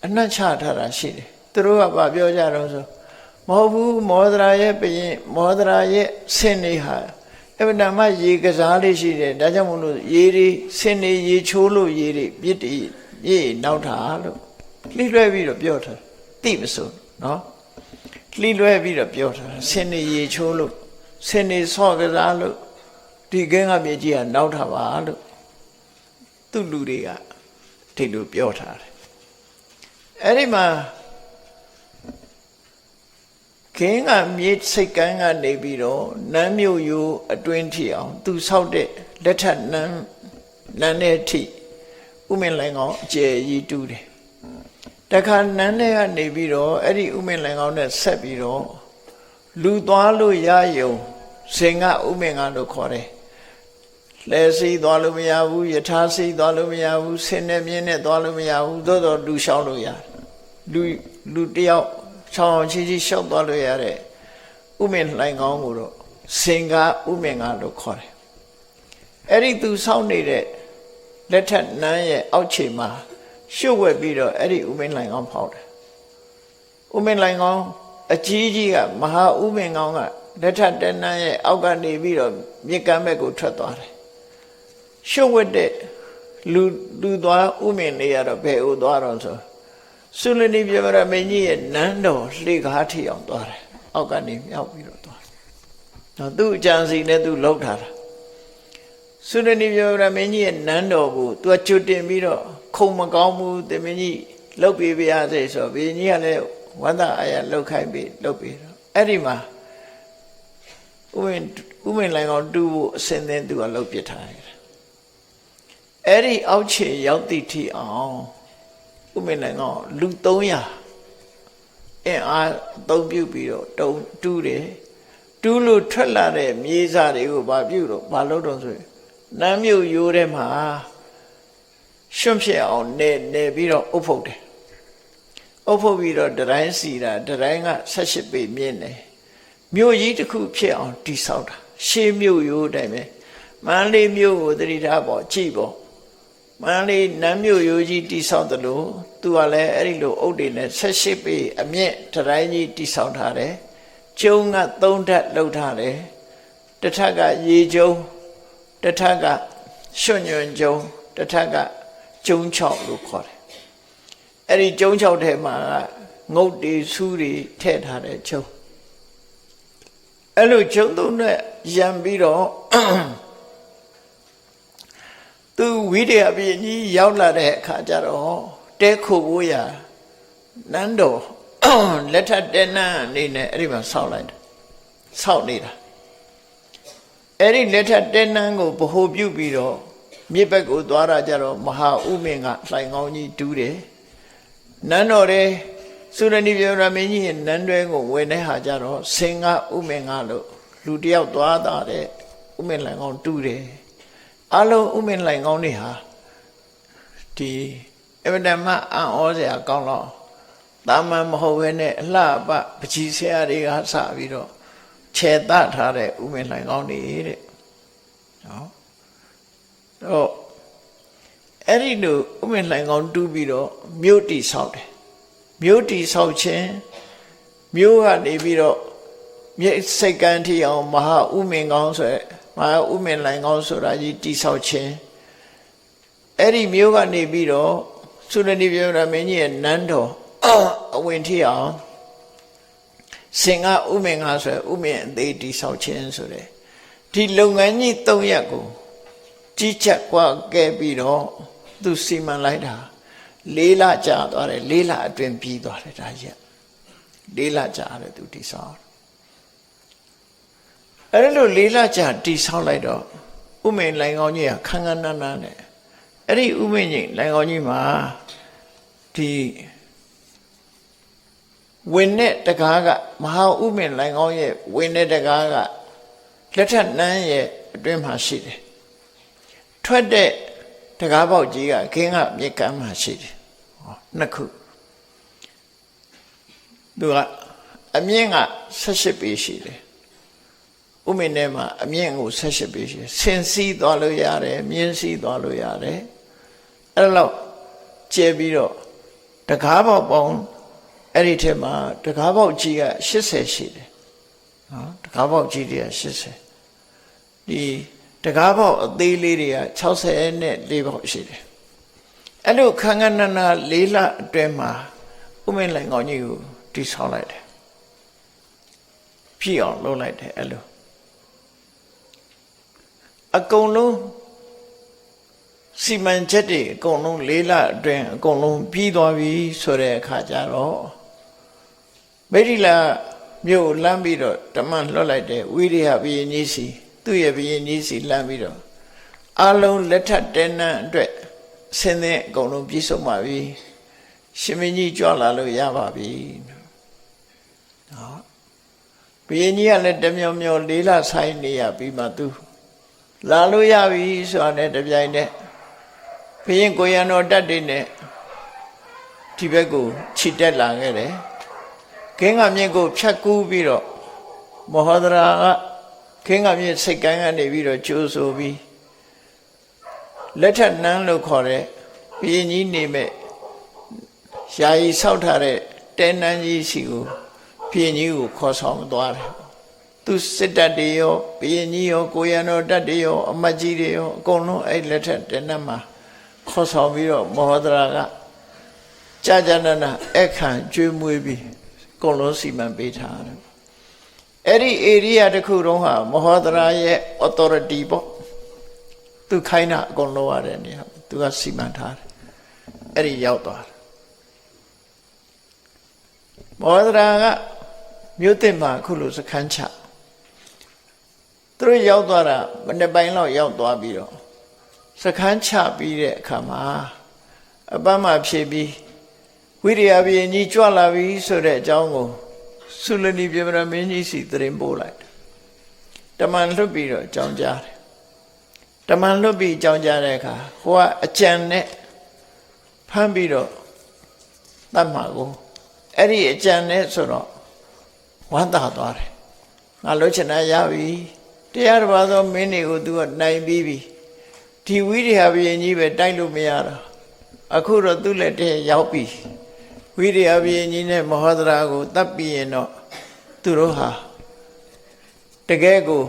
အနှံ့ချထားတာရှိတယ်သူတို့ကပြောကြတော့ဆိုမဟုတ်ဘူးမောဒရာရဲ့ဘရင်မောဒရာရဲ့ဆင်းနေဟာအဲ့ဒါမှရေကစားလေးရှိတယ်ဒါကြောင့်မို့လို့ရေတွေဆင်းနေရေချိုးလို့ရေတွေပြစ်တည်ရေနောက်တာလို့လှိလွဲပြီးတော့ပြောထားသိမစို့နော်လှိလွဲပြီးတော့ပြောထားဆင်းနေရေချိုးလို့ဆင်းနေဆော့ကစားလို့ဒီကင်းကမြေကြီးကနောက်တာပါလို့ သူ့လူတွေကဒီလိုပြောထားတယ်အဲ့ဒီမှာခင်းကမြေစိတ်ကန်းကနေပြီးတော့နန်းမြို့ရိုးအတွင်းထိအောင်သူဆောက်တဲ့လက်ထပ်နန်းတဲ့ထိဥမင်လိုင်ကောင်အကျယ်ကြီးတူးတယ်တခါနန်းထဲကနေပြီးတော့အဲ့ဒီဥမင်လိုင်ကောင်နဲ့ဆက်ပြီးတော့လူသွားလို့ရယုံစင်ကဥမင်ကလို့ခေါ်တယ်လဲစီးသွားလို့မရဘူးယထာစီးသွားလို့မရဘူးဆင်းနဲ့မြင်းနဲ့သွားလို့မရဘူးသို့တော့လူလျှောက်လို့ရတယ်လူတယောက်ချောင်းချီချီလျှောက်သွားလို့ရတဲ့ဥမင်လိုင်ကောင်းကိုတော့စင်ကဥမင်ကလို့ခေါ်တယ်အဲ့ဒီသူစောင့်နေတဲ့လက်ထက်နန်းရဲ့အောက်ခြေမှာရှုပ်ဝက်ပြီးတော့အဲ့ဒီဥမင်လိုင်ကောင်းဖောက်တယ်ဥမင်လိုင်ကောင်းအကြီးကြီးကမဟာဥမင်ကောင်းကလက်ထက်တနန်းရဲ့အောက်ကနေပြီးတော့မြစ်ကမ်းဘက်ကိုထွက်သွားတယ်ရှုပ်ဝက်တဲ့လူသွားဥမင်တွေကတော့ဘယ်ကိုသွားတော့ဆိုသုလနိပြမရမင်းကြီးရဲ့နန်းတော်လှေကားထီအောင်သွားတယ်အောက်ကနေမြောက်ပြီးတော့သွားတယ်နော်သူ့အကြံစီနဲ့သူလှုပ်ထားတာသုလနိပြမရမင်းကြီးရဲ့နန်းတော်ကိုသူကကျွတ်တင်ပြီးတော့ခုံမကောင်းဘူးတမင်းကြီးလှုပ်ပေးရစေဆိုဘီကြီးကလည်းဝန္တာအာရလှုပ်ခိုင်းပြီးလှုပ်ပြီးတော့အဲ့ဒီမှာဥမင်လိုင်ကောင်တူဖို့အစင်းသင်းသူကလှုပ်ပစ်ထားတယ်အဲ့ဒီအောက်ခြေရောက်သည့်ထိအောင်ဥမင်လိုင်ကောင်လူ300အင်အားအသုံးပြုပြီးတော့တူးတယ်တူးလို့ထွက်လာတဲ့မြေစာတွေကိုဘာပြုတော့ဘာလုပ်တော့ဆိုနမ်းမြို့ရိုးထဲမှာရွှွန့်ဖြစ်အောင်နေပြီးတော့အုပ်ဖုတ်တယ်အုပ်ဖုတ်ပြီးတော့တတိုင်းစီတာတတိုင်းက18ပေမြင့်တယ်မြို့ကြီးတစ်ခုဖြစ်အောင်တိဆောက်တာရှေးမြို့ရိုးတိုင်းပဲမန္တလေးမြို့ကိုတတိထားပေါ့ကြည့်ပေါ့မန္တလေးနမ်းမြို့ရိုးကြီးတိဆောက်တယ်လို့သူကလည်းအဲ့ဒီလိုအုပ်တွေနဲ့18ပေအမြင့်တတိုင်းကြီးတိဆောက်ထားတယ်ကျုံက3ဓာတ်လောက်ထားတယ်တစ်ထပ်ကရေကျုံတစ်ထပ်ကရွှွညွန်ကျုံတစ်ထပ်ကကျုံ6လို့ခေါ်တယ်အဲ့ဒီကျုံ6ထဲမှာငုတ်တွေဆူးတွေထည့်ထားတဲ့ကျုံအဲ့လိုကျုံသုံးနဲ့ရံပြီးတော့သူဝိတ္တအပြည့်ကြီးရောက်လာတဲ့အခါကျတော့တဲခုဖို့ရနန်းတော်လက်ထပ်တဲနန်းအနေနဲ့အဲ့ဒီမှာဆောက်လိုက်တယ်ဆောက်နေတာအဲ့ဒီလက်ထပ်တဲနန်းကိုဗဟိုပြုပြီးတော့မြစ်ဘက်ကိုသွားတာကြတော့မဟာဥမင်ကလှိုင်ကောင်းကြီးတူးတယ်နန်းတော်တဲ့သုရဏိပြမမင်းကြီးရဲ့နန်းတွဲကိုဝင်တဲ့ဟာကြတော့စင်ကဥမင်ကလို့လူတယောက်သွားတာတဲ့ဥမင်လှိုင်ကောင်းတူးတယ်အလုံးဥမင်လှိုင်ကောင်းတွေဟာဒီအမတမအံ့ဩစရာကောင်းတော့တာမန်မဟုတ်ဘဲနဲ့အလှပပကြီးဆရာတွေကစပြီးတော့ခြေတတ်ထားတဲ့ဥမင်လှိုင်ကောင်းတွေတဲ့နော်တော့အဲ့ဒီလိုဥမင်လှိုင်ကောင်းတူးပြီးတော့မြို့တိဆောက်တယ်မြို့တိဆောက်ခြင်းမြို့ကနေပြီးတော့မြေစိတ်ကန်းထီအောင်မဟာဥမင်ကောင်းဆိုရယ်မဟာဥမင်လှိုင်ကောင်းဆိုတာကြီးတိဆောက်ခြင်းအဲ့ဒီမြို့ကနေပြီးတော့သုရဏိပြမမင်းကြီးရဲ့နန်းတော်အဝင်ထီအောင်စင်ကဥမင်ကဆိုရယ်ဥမင်အသေးတိဆောက်ခြင်းဆိုတဲ့ဒီလုပ်ငန်းကြီး3ရပ်ကိုကြီးကြပ်ကွာကဲပြီးတော့သူစီမံလိုက်တာ4လကြာသွားတယ်4လအတွင်းပြီးသွားတယ်ဒါကြီး4လကြာတယ်သူတိဆောက်အဲ့လို4လကြာတိဆောက်လိုက်တော့ဥမင်လိုင်ကောင်းကြီးကခန်းခန်းနားနားနဲ့အဲ့ဒီဥမင်ကြီးလိုင်ကောင်းကြီးမှာဒီဝင်တဲ့တကားကမဟာဥမင်လိုင်ကောင်းရဲ့ဝင်တဲ့တကားကလက်ထက်နန်းရဲ့အတွင်းမှာရှိတယ်ထွက်တဲ့တကားပေါက်ကြီးကခင်းကမြေကမ်းမှာရှိတယ်နှစ်ခုသူကအမြင့်က18ပေရှိတယ်ဥမင်ထဲမှာအမြင့်ကို18ပေရှိတယ်ဆင်းစီးသွားလို့ရတယ်မြင်းစီးသွားလို့ရတယ်အဲ့လောက်ကျဲပြီးတော့တကားပေါက်ပေါင်းအဲ့ဒီထဲမှာတကားပေါက်ကြီးက80ရှိတယ်နော်တကားပေါက်ကြီးတွေက80ဒီတကားပေါက်အသေးလေးတွေက64ပေါက်ရှိတယ်အဲ့လိုခန်းခန်းနာနာ4လအတွင်းမှာဥမင်လိုင်ကောင်းကြီးကိုတိဆောက်လိုက်တယ်ဖြစ်အောင်လုပ်လိုက်တယ်အဲ့လိုအကုန်လုံး စီမံချက်တွေအကုန်လုံး၄လအတွင်းအကုန်လုံးပြီးသွားပြီဆိုတဲ့အခါကျတော့မိဋ္ဌိလာမြို့လမ်းပြီးတော့ဓမ္မလွတ်လိုက်တဲ့ဝိရိယဘုရင်ကြီးစီသူ့ရဲ့ဘုရင်ကြီးစီလမ်းပြီးတော့အလုံးလက်ထပ်တဲနန်းအတွက်ဆင်းတဲ့အကုန်လုံးပြည့်စုံပါပြီရှင်မင်းကြီးကြွလာလို့ရပါပြီဟောဘုရင်ကြီးကလည်းတမျောမျော၄လဆိုင်နေရပြီးမှသူလာလို့ရပြီဆိုတာနဲ့တပြိုင်နက်ဘုရင်ကိုရံတော်တက်တွေနဲ့ဒီဘက်ကိုခြိတက်လာခဲ့တယ်ခင်းကမြင့်ကိုဖြတ်ကူးပြီးတော့မဟောဒရာကခင်းကမြင့်စိတ်ကန်းကနေပြီးတော့ကျိုးဆိုပြီးလက်ထက်နန်းလို့ခေါ်တဲ့ဘုရင်ကြီးနေမဲ့ယာယီဆောက်ထားတဲ့တဲနန်းကြီးစီကိုဘုရင်ကြီးကိုခေါ်ဆောင်သွားတယ်သူစစ်တပ်တွေရောဘုရင်ကြီးရောကိုရံတော်တပ်တွေရောအမတ်ကြီးတွေရောအကုန်လုံးအဲ့လက်ထက်တဲနန်းမှာခေါ်ဆောင်ပြီးတော့မဟောဒရာကကြာကြာနာနာအခန့်ကျွေးမွေးပြီးအကုန်လုံးစီမံပေးထားတယ်အဲ့ဒီ area တစ်ခုလုံးဟာမဟောဒရာရဲ့ authority ပေါ့သူခိုင်းတာအကုန်လုံးရတဲ့နေရာသူကစီမံထားတယ်အဲ့ဒီရောက်သွားတယ်မဟောဒရာကမြို့သစ်မှာအခုလိုစခန်းချသူတို့ရောက်သွားတာမနေ့ပိုင်းလောက်ရောက်သွားပြီးတော့စခန်းချပြီးတဲ့အခါမှာအပန်းမှာဖြည့်ပြီးဝိရိယဘုရင်ကြီးကြွလာပြီဆိုတဲ့အကြောင်းကိုသုလနီပြမရမင်းကြီးစီသတင်းပို့လိုက်တမန်လွတ်ပြီးတော့အကြောင်းကြားတယ်တမန်လွတ်ပြီးအကြောင်းကြားတဲ့အခါဟိုကအကြံနဲ့ဖမ်းပြီးတော့တတ်မှာကိုအဲ့ဒီအကြံနဲ့ဆိုတော့ဝမ်းသာသွားတယ်ငါလွတ်ချင်တာရပြီတရားတစ်ပါးသောမင်းတွေကိုသူကနိုင်ပြီးပြီဒီဝိရိယဘုရင်ကြီးပဲတိုက်လို့မရတာအခုတော့သူ့လက်ထဲရောက်ပြီဝိရိယဘုရင်ကြီးနဲ့မဟောဒရာကိုတတ်ပြီးရင်တော့သူတို့ဟာတကယ်ကို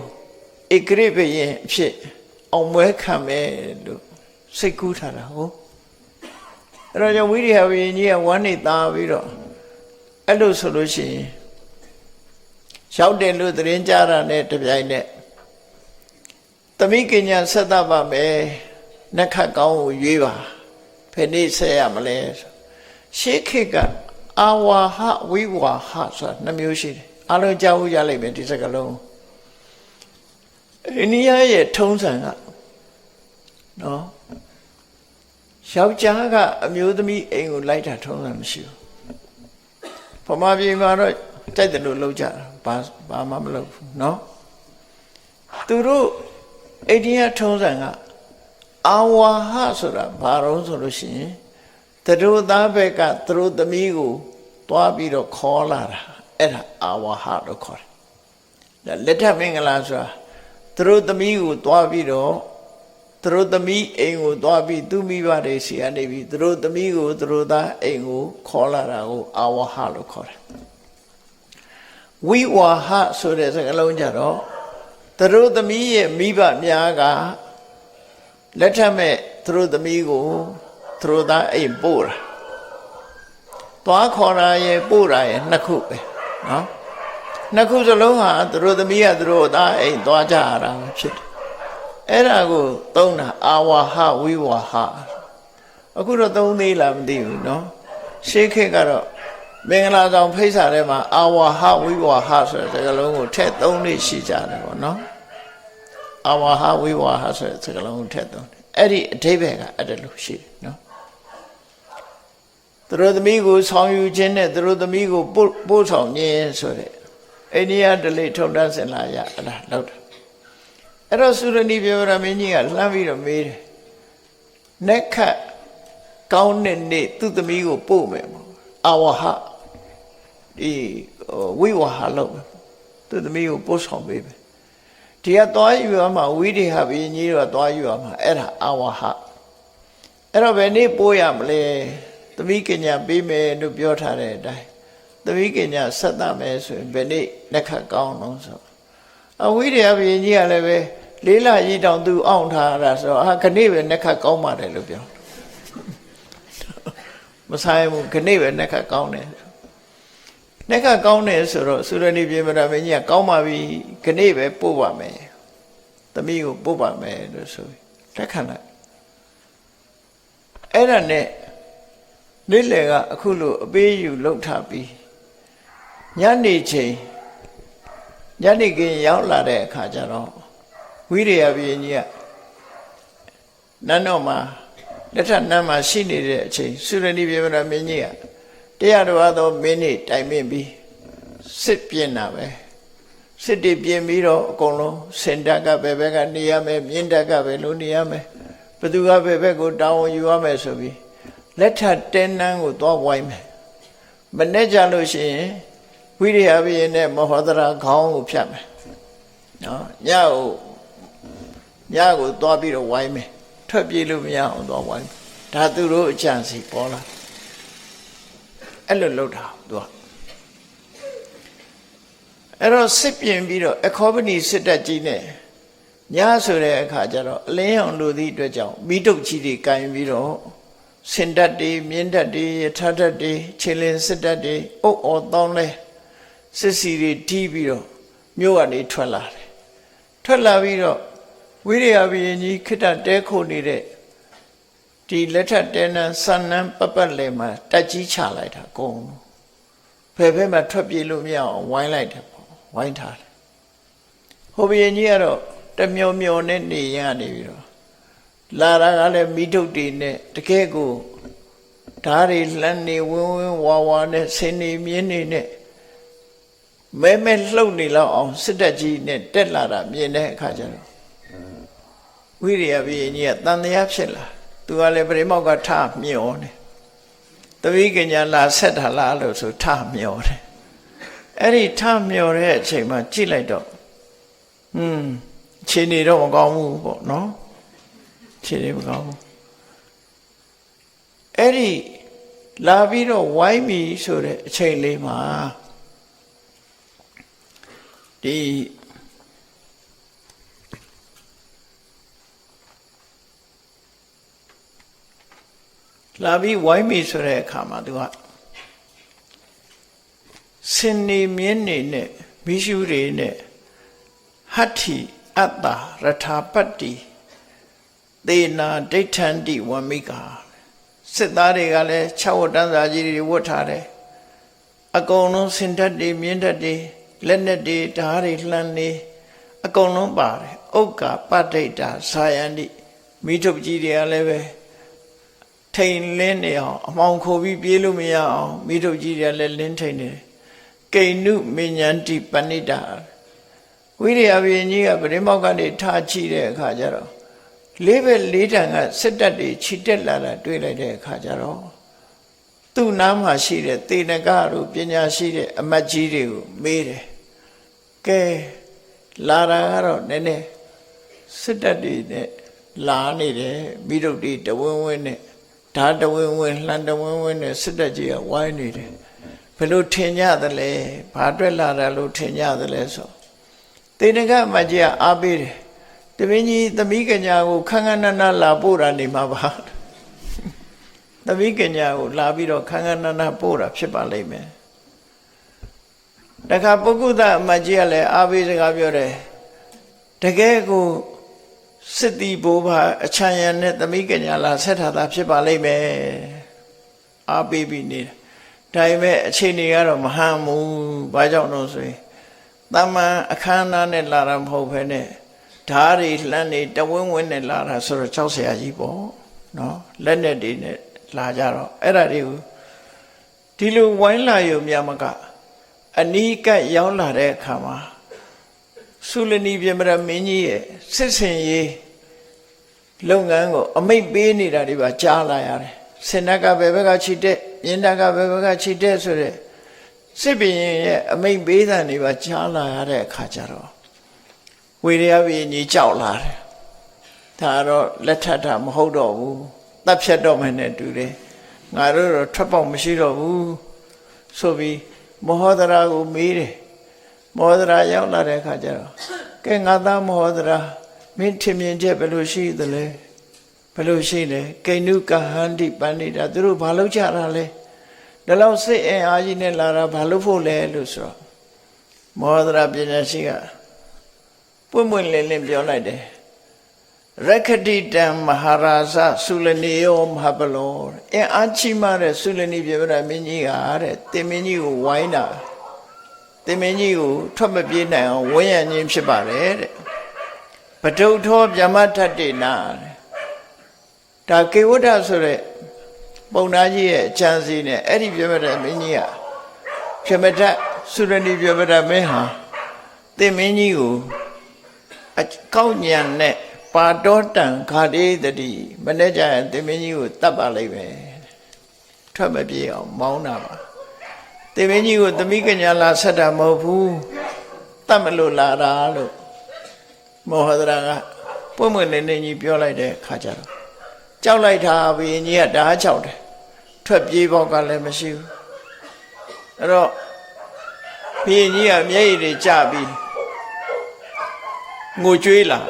ဧကရိဘုရင်အဖြစ်အောင်ပွဲခံမယ်လို့စိတ်ကူးထားတာဟုတ်အဲ့တော့ကြောင့်ဝိရိယဘုရင်ကြီးကဝမ်းနေသားပြီးတော့အဲ့လိုဆိုလို့ရှိရင်ရောက်တယ်လို့သတင်းကြတာနဲ့တပြိုင်နက်သမီးကညာဆက်သပါမယ်နက္ခတ်ကောင်းကိုရွေးပါဖယ်နေဆက်ရမလဲရှေးခေတ်ကအာဝါဟဝိဝါဟဆိုတာနှမျိုးရှိတယ်အားလုံးကြားဖို့ရလိမ့်မယ်ဒီစကားလုံးအိန္ဒိယရဲ့ထုံးစံကနော်ယောက်ျားကအမျိုးသမီးအိမ်ကိုလိုက်တာထုံးစံမရှိဘူးဗမာပြည်မှာတော့တိုက်တယ်လို့လုပ်ကြတာဘာမှမလုပ်ဘူးနော်သူတို့အိန္ဒိယထုံးစံကအာဝါဟဆိုတာဘာလို့ဆိုလို့ရှိရင်သူတို့သားဘက်ကသူတို့သမီးကိုတွားပြီးတော့ခေါ်လာတာအဲ့ဒါအာဝါဟလို့ခေါ်တယ်လက်ထပ်မင်္ဂလာဆိုတာသူတို့သမီးကိုတွားပြီးတော့သူတို့သမီးအိမ်ကိုတွားပြီးသူမိဘတွေစီကနေပြီးသူတို့သမီးကိုသူတို့သားအိမ်ကိုခေါ်လာတာကိုအာဝါဟလို့ခေါ်တယ်ဝိဝါဟဆိုတဲ့စကားလုံးကြတော့သူတို့သမီးရဲ့မိဘများကလက်ထပ်မဲ့သူတို့သမီးကိုသူတို့သားအိမ်ပို့တာသွားခေါ်တာရဲ့ပို့တာရဲ့နှစ်ခုပဲနော်နှစ်ခုစလုံးဟာသူတို့သမီးကသူတို့သားအိမ်သွားကြရတာဖြစ်တယ်အဲ့ဒါကိုသုံးတာအာဝါဟဝိဝါဟအခုတော့သုံးသေးလားမသိဘူးနော်ရှေးခေတ်ကတော့မင်္ဂလာဆောင်ဖိတ်စာထဲမှာအာဝါဟဝိဝါဟဆိုတဲ့စကားလုံးကိုထည့်သုံးလေးရှိကြတယ်ပေါ့နော်အာဝါဟဝိဝါဟဆိုတဲ့စကားလုံးကိုထည့်သုံးတယ်အဲ့ဒီအဓိပ္ပာယ်ကအဲ့ဒါလို့ရှိတယ်နော်သူတို့သမီးကိုဆောင်ယူခြင်းနဲ့သူတို့သမီးကိုပို့ဆောင်ခြင်းဆိုတဲ့အိန္ဒိယဓလေ့ထုံတန်းစင်လာရအဲ့ဒါလောက်တယ်အဲ့တော့သုရဏိပြဝရမင်းကြီးကလှမ်းပြီးတော့မေးတယ်နက္ခတ်ကောင်းတဲ့နေ့သူ့သမီးကိုပို့မယ်ပေါ့အာဝဟဒီဝိဝါဟလောက်ပဲသူ့သမီးကိုပို့ဆောင်ပေးမယ်ဒီကသွားယူရမှာဝိရိဟဘုရင်ကြီးတော့သွားယူရမှာအဲ့ဒါအာဝဟအဲ့တော့ဘယ်နေ့ပို့ရမလဲသမီးကညာပေးမယ်လို့ပြောထားတဲ့အတိုင်းသမီးကညာဆက်သမယ်ဆိုရင်ဘယ်နေ့လက်ခတ်ကောင်းလုံးဆိုအဝိရိယဘုရင်ကြီးကလည်းပဲလေးလကြီးတောင်သူအောင့်ထားတာဆိုတော့ခဏပဲလက်ခတ်ကောင်းပါတယ်လို့ပြောမဆိုင်ဘူးခဏပဲလက်ခတ်ကောင်းတယ်လက်ခတ်ကောင်းတယ်ဆိုတော့သုရဏိပြေမရမင်းကြီးကကောင်းပါပြီခဏပဲပို့ပါမယ်သမီးကိုပို့ပါမယ်လို့ဆိုလက်ခံလိုက် အဲ့ဒါနဲ့နေ့လယ်ကအခုလိုအပေးယူလှုပ်ထားပြီးညနေချိန်ညနေခင်းရောက်လာတဲ့အခါကျတော့ဝိရိယဘုရင်ကြီးကနန်းတော်မှာလက်ထပ်နန်းမှာရှိနေတဲ့အချိန်သုရဏိပြမရမင်းကြီးကတရားတော်သောမင်းကြီးတိုင်ပင်ပြီးစစ်ပြင်းတာပဲစစ်တီပြင်းပြီးတော့အကုန်လုံးစင်တက်ကဘယ်ဘက်ကနေရမယ်မြင်းတက်ကဘယ်လိုနေရမယ်ဘသူကဘယ်ဘက်ကိုတောင်းဝန်ယူရမယ်ဆိုပြီးလက်ထပ်တဲနန်းကိုသွားဝိုင်းမယ်မနေ့ကြလို့ရှိရင်ဝိရိယဘုရင်နဲ့မဟောဒရာခေါင်းကိုဖြတ်မယ်နော်ညကိုသွားပြီးတော့ဝိုင်းမယ်ထွက်ပြေးလို့မရအောင်သွားဝိုင်းဒါသူတို့အကြံစီပေါ်လာအဲ့လိုလုပ်တာသူကအဲ့တော့စစ်ပြင်ပြီးတော့အခောပနိစစ်တပ်ကြီးနဲ့ညဆိုတဲ့အခါကျတော့အလင်းရောင်လူသည့်အတွက်ကြောင့်မိတုတ်ကြီးတွေကင်ပြီးတော့စင်တပ်တွေမြင်းတပ်တွေယထာတပ်တွေခြေလင်းစစ်တပ်တွေအုပ်အော်တောင်းလဲစစ်စီတွေတီးပြီးတော့မြို့ကနေထွက်လာတယ်ထွက်လာပြီးတော့ဝိရိယဘုရင်ကြီးခိတ္တတဲခိုနေတဲ့ဒီလက်ထက်တဲနန်းဆန်းနန်းပပတ်လည်မှာတက်ကြီးချလိုက်တာအကုန်ဖယ်ဖဲမှာထွက်ပြေးလို့မရအောင်ဝိုင်းလိုက်တယ်ပေါ့ဝိုင်းထားတယ်ဟိုဘုရင်ကြီးကတော့တမျောမျောနဲ့နေရနေပြီးတော့လာတာကလည်းမိထုတ်တွေနဲ့တကယ်ကိုဓာတ်တွေလှမ်းနေဝင်းဝင်းဝါဝါနဲ့ဆင်းနေမြင်းနေနဲ့မဲလှုပ်နေလောက်အောင်စစ်တပ်ကြီးနဲ့တက်လာတာမြင်တဲ့အခါကျတော့ဝိရိယဘုရင်ကြီးကတန်တရားဖြစ်လာသူကလည်းပရိမောက်ကထမျောနေသမီးကညာလာဆက်တာလားလို့ဆိုထမျောတယ်အဲ့ဒီထမျောတဲ့အချိန်မှာကြည့်လိုက်တော့ခြေနေတော့မကောင်းဘူးပေါ့နော်ခြေနေမကောင်းဘူးအဲ့ဒီလာပြီးတော့ဝိုင်းပြီဆိုတဲ့အချိန်လေးမှာဒီလာပြီးဝိုင်းပြီဆိုတဲ့အခါမှာသူကစင်နေမြင်းနေနဲ့မိရှုတွေနဲ့ဟတ္ထိအတ္တရထာပတ္တိသေနာဒိဋ္ဌန္တိဝမိကာစစ်သားတွေကလည်း6ဝတ်တန်းစာကြီးတွေဝတ်ထားတယ်အကုန်လုံးစင်တတ်တွေမြင်းတတ်တွေလက်နဲ့တွေဓာတ်တွေလှမ်းနေအကုန်လုံးပါတယ်ဥက္ကာပဋ္ဌိတာဇာယန္တိမိထုတ်ကြီးတွေကလည်းပဲထိန်လင်းနေအောင်အမောင်ခိုပြီးပြေးလို့မရအောင်မိထုတ်ကြီးတွေကလည်းလင်းထိန်နေတယ်ကိဏုမဉ္ဇန္တိပဏိတာဝိရိယဘုရင်ကြီးကပရိမောက်ကနေထားချိတဲ့အခါကျတော့လေးပဲလေးတန်ကစစ်တပ်တွေခြိတက်လာတာတွေ့လိုက်တဲ့အခါကျတော့သူ့နားမှာရှိတဲ့သေနကတို့ပညာရှိတဲ့အမတ်ကြီးတွေကိုမေးတယ်ကဲလာတာကတော့နည်းနည်းစစ်တပ်တွေနဲ့လာနေတယ်မိတို့တွေတဝင်းဝင်းနဲ့ဓာတ်တဝင်းဝင်းလှန်တဝင်းဝင်းနဲ့စစ်တပ်ကြီးကဝိုင်းနေတယ်ဘယ်လိုထင်ကြသလဲဘာအတွက်လာတာလို့ထင်ကြသလဲဆိုသေနကအမတ်ကြီးကအားပေးတယ်တပင်းကြီးသမီးကညာကိုခန်းခန်းနာနာလာပို့တာနေမှာပါသမီးကညာကိုလာပြီးတော့ခန်းခန်းနာနာပို့တာဖြစ်ပါလိမ့်မယ်တခါပုဂ္ဂုတအမတ်ကြီးကလည်းအားပေးစကားပြောတယ်တကယ်ကိုစစ်တီဘိုးဘာအချမ်းရံနဲ့သမီးကညာလာဆက်ထားတာဖြစ်ပါလိမ့်မယ်အားပေးပြီးနေတယ်ဒါပေမဲ့အခြေအနေကတော့မဟန်ဘူးဘာကြောင့်လို့ဆိုရင်တမန်အခမ်းအနားနဲ့လာတာမဟုတ်ဘဲနဲ့ဓာတ်တွေလှမ်းနေတဝင်းဝင်းနဲ့လာတာဆိုတော့ကြောက်စရာကြီးပေါ့နော်လက်နဲ့တွေနဲ့လာကြတော့အဲ့ဒါတွေကိုဒီလိုဝိုင်းလာရုံများမကအနီးကပ်ရောက်လာတဲ့အခါမှာသုလနီပြမရမင်းကြီးရဲ့စစ်စင်ရေးလုပ်ငန်းကိုအမိတ်ပေးနေတာတွေပါကြားလာရတယ်စင်နကဘယ်ဘက်ကခြိတဲ့မြင်းတကဘယ်ဘက်ကခြိတဲ့ဆိုတဲ့စစ်ဘုရင်ရဲ့အမိတ်ပေးတဲ့တွေပါကြားလာရတဲ့အခါကျတော့ဝိရိယဘုရင်ကြီးကြောက်လာတယ်ဒါတော့လက်ထပ်တာမဟုတ်တော့ဘူးတပ်ဖြတ်တော့မယ်နဲ့တူတယ်ငါတို့တော့ထွက်ပေါက်မရှိတော့ဘူးဆိုပြီးမဟောဒရာကိုမေးတယ်မဟောဒရာရောက်လာတဲ့အခါကျတော့ကဲငါသားမဟောဒရာမင်းထင်မြင်ချက်ဘယ်လိုရှိသလဲဘယ်လိုရှိလဲကိဏုကဟန္တိပဏိတာသူတို့ဘာလုပ်ကြတာလဲဒါလောက်စိတ်အင်အားကြီးနဲ့လာတာဘာလို့ဖို့လဲလို့ဆိုတော့မောဒရာပညာရှိကပွင့်ပွင့်လင်းလင်းပြောလိုက်တယ် ရက္ခတိတံမဟာရာဇသုလနေယောမဟာပလောအာချိမတဲ့သုလနေပြပြမင်းကြီးကတဲ့တင်မင်းကြီးကိုဝိုင်းတာတင်မင်းကြီးကိုထွက်မပြေးနိုင်အောင်ဝန်းရံခြင်းဖြစ်ပါတယ်တဲ့ပတုထောဗျမထတ္တိနာဒါကေဝတ္တဆိုတဲ့ပုံနာကြီးရဲ့အချမ်းစီနဲ့အဲ့ဒီပြပြမင်းကြီးကပြမထသုလနေပြပြမင်းဟာတင်မင်းကြီးကိုအကောက်ညံနဲ့ပါတော်တံခါတိတတိမနေ့ကျရင်တင်မင်းကြီးကိုတတ်ပါလိမ့်မယ်ထွက်မပြေအောင်မောင်းတာပါတင်မင်းကြီးကိုသမိကညာလာဆက်တာမဟုတ်ဘူးတတ်မလို့လာတာလို့မောဟဒရာကပွင့်ပွင့်လင်းလင်းကြီးပြောလိုက်တဲ့ခါကျတော့ကြောက်လိုက်တာဘုရင်ကြီးကဓာတ်ချောက်တယ်ထွက်ပြေးပေါက်ကလည်းမရှိဘူးအဲ့တော့ဘုရင်ကြီးကမျက်ရည်တွေကျပြီးငိုကြွေးလာ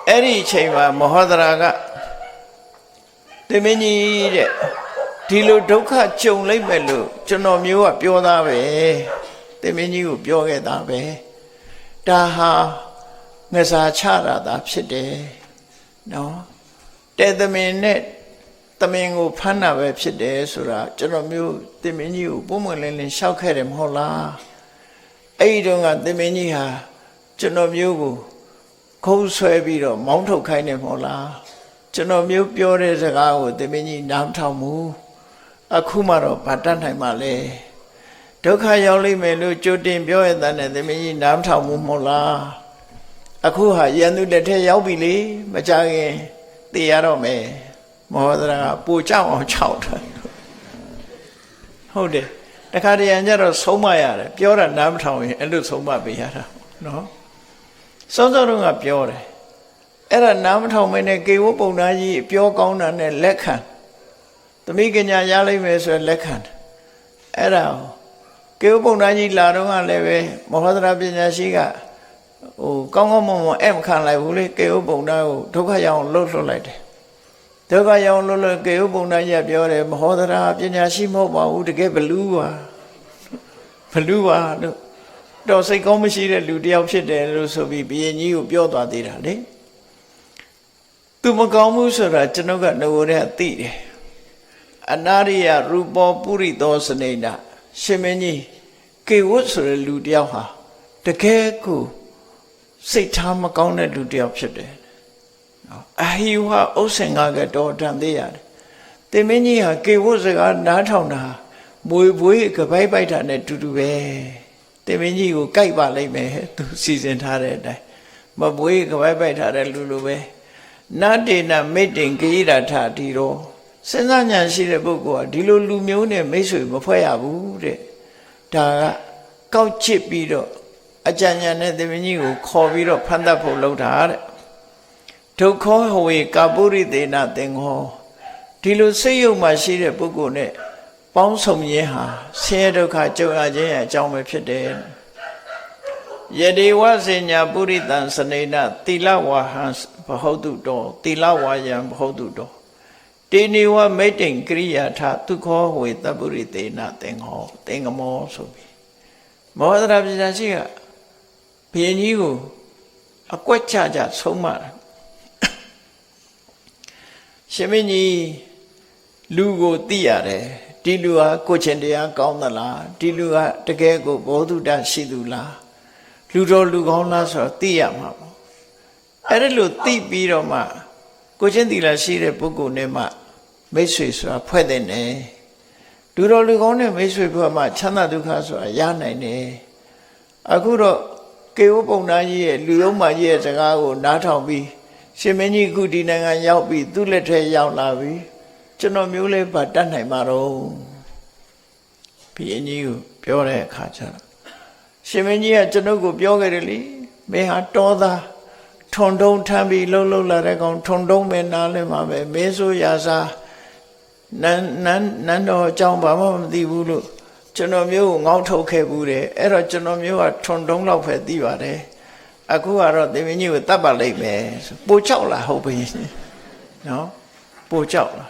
အဲ့ဒီအချိန်မှာမဟောဒရာကတင်မင်းကြီးတဲ့ဒီလိုဒုက္ခကြုံလိုက်မဲ့လို့ကျွန်တော်မျိုးကပြောသားပဲတင်မင်းကြီးကိုပြောခဲ့တာပဲဒါဟာငစားချတာသာဖြစ်တယ်နော်တဲ့သမင်နဲ့သမင်ကိုဖမ်းတာပဲဖြစ်တယ်ဆိုတာကျွန်တော်မျိုးတင်မင်းကြီးကိုပုံမှန်လင်းလင်းရှောက်ခဲ့တယ်မဟုတ်လားအဲ့ဒီတုန်းကတင်မင်းကြီးဟာကျွန်တော်မျိုးကိုခုံးဆွဲပြီးတော့မောင်းထုတ်ခိုင်းတယ်မဟုတ်လားကျွန်တော်မျိုးပြောတဲ့စကားကိုတင်မင်းကြီးနားမထောင်ဘူးအခုမှတော့ဗတ်တတ်နိုင်ပါလေဒုက္ခရောက်လိမ့်မယ်လို့ကြိုတင်ပြောရတဲ့တင်မင်းကြီးနားမထောင်ဘူးမဟုတ်လားအခုဟာရန်သူလက်ထက်ရောက်ပြီလေမကြခင်သိရတော့မယ်မောဟဒရာကပူကြောက်အောင်ခြောက်တယ်ဟုတ်တယ်တခါတရံကျတော့ဆုံးမရတယ်ပြောတာနားမထောင်ရင်အဲ့လိုဆုံးမပေးရတာနော်စောစောတုန်းကပြောတယ်အဲ့ဒါနားမထောင်မနဲ့ကေဝပုံနာကြီးပြောကောင်းတာနဲ့လက်ခံသမိကညာရလိမ့်မယ်ဆိုလက်ခံအဲ့ဒါကေဝပုံနာကြီးလာတော့ကလည်းပဲမောဟဒရာပညာရှိကကောင်းကောင်းမွန်မွန်အဲ့မခံလိုက်ဘူးလေကေဝပုံနာကိုဒုက္ခရောက်လှုပ်လှုပ်လိုက်တယ်ဒုက္ခရောက်လှုပ်လှုပ်ကေဝပုံနာကြီးပြောတယ်မောဟဒရာပညာရှိမဟုတ်ပါဘူးတကယ်ဘလူးပါလို့တော့စိတ်ကောင်းမရှိတဲ့လူတယောက်ဖြစ်တယ်လို့ဆိုပြီးဘုရင်ကြီးကိုပြောသွားသေးတာလေသူမကောင်းဘူးဆိုတာကျွန်ုပ်ကငိုတဲ့သိတယ်အနာရိယရူပောပုရိသောစနေနာရှင်မင်းကြီးကေဝတ်ဆိုတဲ့လူတယောက်ဟာတကယ်ကိုစိတ်ထားမကောင်းတဲ့လူတယောက်ဖြစ်တယ်အဟိဝဥစ္စေငါကတော့တန်သေးရတယ်တင်မင်းကြီးဟာကေဝတ်စကားနားထောင်တာမွေပွေးကပိုက်ပိုက်တာနဲ့တူတူပဲတင်မင်းကြီးကိုကြိုက်ပါလိမ့်မယ်သူစီစဉ်ထားတဲ့အတိုင်းမပွေးကပိုက်ပိုက်ထားတဲ့လူလိုပဲနတေနမိတ်တင်ကိရထဒီတော့စဉ်းစားဉာဏ်ရှိတဲ့ပုဂ္ဂိုလ်ကဒီလိုလူမျိုးနဲ့မိတ်ဆွေမဖွဲ့ရဘူးတဲ့ဒါကကောက်ချစ်ပြီးတော့အကြံဉာဏ်နဲ့တင်မင်းကြီးကိုခေါ်ပြီးတော့ဖန်သက်ဖို့လုပ်တာတဲ့ဒုက္ခဟဝေကာပုရိသေနသင်္ဃောဒီလိုစိတ်ယုံမှရှိတဲ့ပုဂ္ဂိုလ်နဲ့ပေါင်းစုံခြင်းဟာဆင်းရဲဒုက္ခကြုံရခြင်းရဲ့အကြောင်းပဲဖြစ်တယ်ယဒေဝစေညာပုရိသံစနေနသီလဝါဟံဘဟုတုတောသီလဝါယံဘဟုတုတောတေနေဝမိတ်တိန်ကရိယာထသုခောဝေတပုရိသေနသင်္ဃောသင်္ကမောဆိုပြီးမောဟဒရာပညာရှိကဘုရင်ကြီးကိုအကွက်ချဆုံးမတာရှင်မင်းကြီးလူကိုသိရတယ်ဒီလူဟာကိုချင်းတရားကောင်းသလားဒီလူဟာတကယ်ကိုဘောဓုတရှိသူလားလူတော်လူကောင်းလားဆိုတော့သိရမှာပေါ့အဲ့ဒါလို့သိပြီးတော့မှကိုချင်းသီလရှိတဲ့ပုဂ္ဂိုလ်နဲ့မှမိတ်ဆွေဆိုတာဖွဲ့တဲ့နေလူတော်လူကောင်းနဲ့မိတ်ဆွေဖွဲ့မှချမ်းသာဒုက္ခဆိုတာရနိုင်တယ်အခုတော့ကေဝပုံနာကြီးရဲ့လူယုံမကြီးရဲ့စကားကိုနားထောင်ပြီးရှင်မင်းကြီးခုဒီနိုင်ငံရောက်ပြီးသူ့လက်ထဲရောက်လာပြီးကျွန်တော်မျိုးလေးပါတတ်နိုင်မှာတော့ဘုရင်ကြီးကိုပြောတဲ့အခါကျတော့ရှင်မင်းကြီးကကျွန်ုပ်ကိုပြောခဲ့တယ်လေမင်းဟာတောသားထွန်တုံးထမ်းပြီးလှုပ်လာတဲ့ကောင်ထွန်တုံးပဲနားလဲမှာပဲမင်းဆိုရာစားနန်းတော်အကြောင်းဘာမှမသိဘူးလို့ကျွန်တော်မျိုးကိုငေါ့ထုတ်ခဲ့ဘူးတယ်အဲ့တော့ကျွန်တော်မျိုးကထွန်တုံးလောက်ပဲသိပါတယ်အခုကတော့တင်မင်းကြီးကိုတတ်ပါလိမ့်မယ်ပိုကြောက်လာဟုတ်ပြီနော်ပိုကြောက်လာ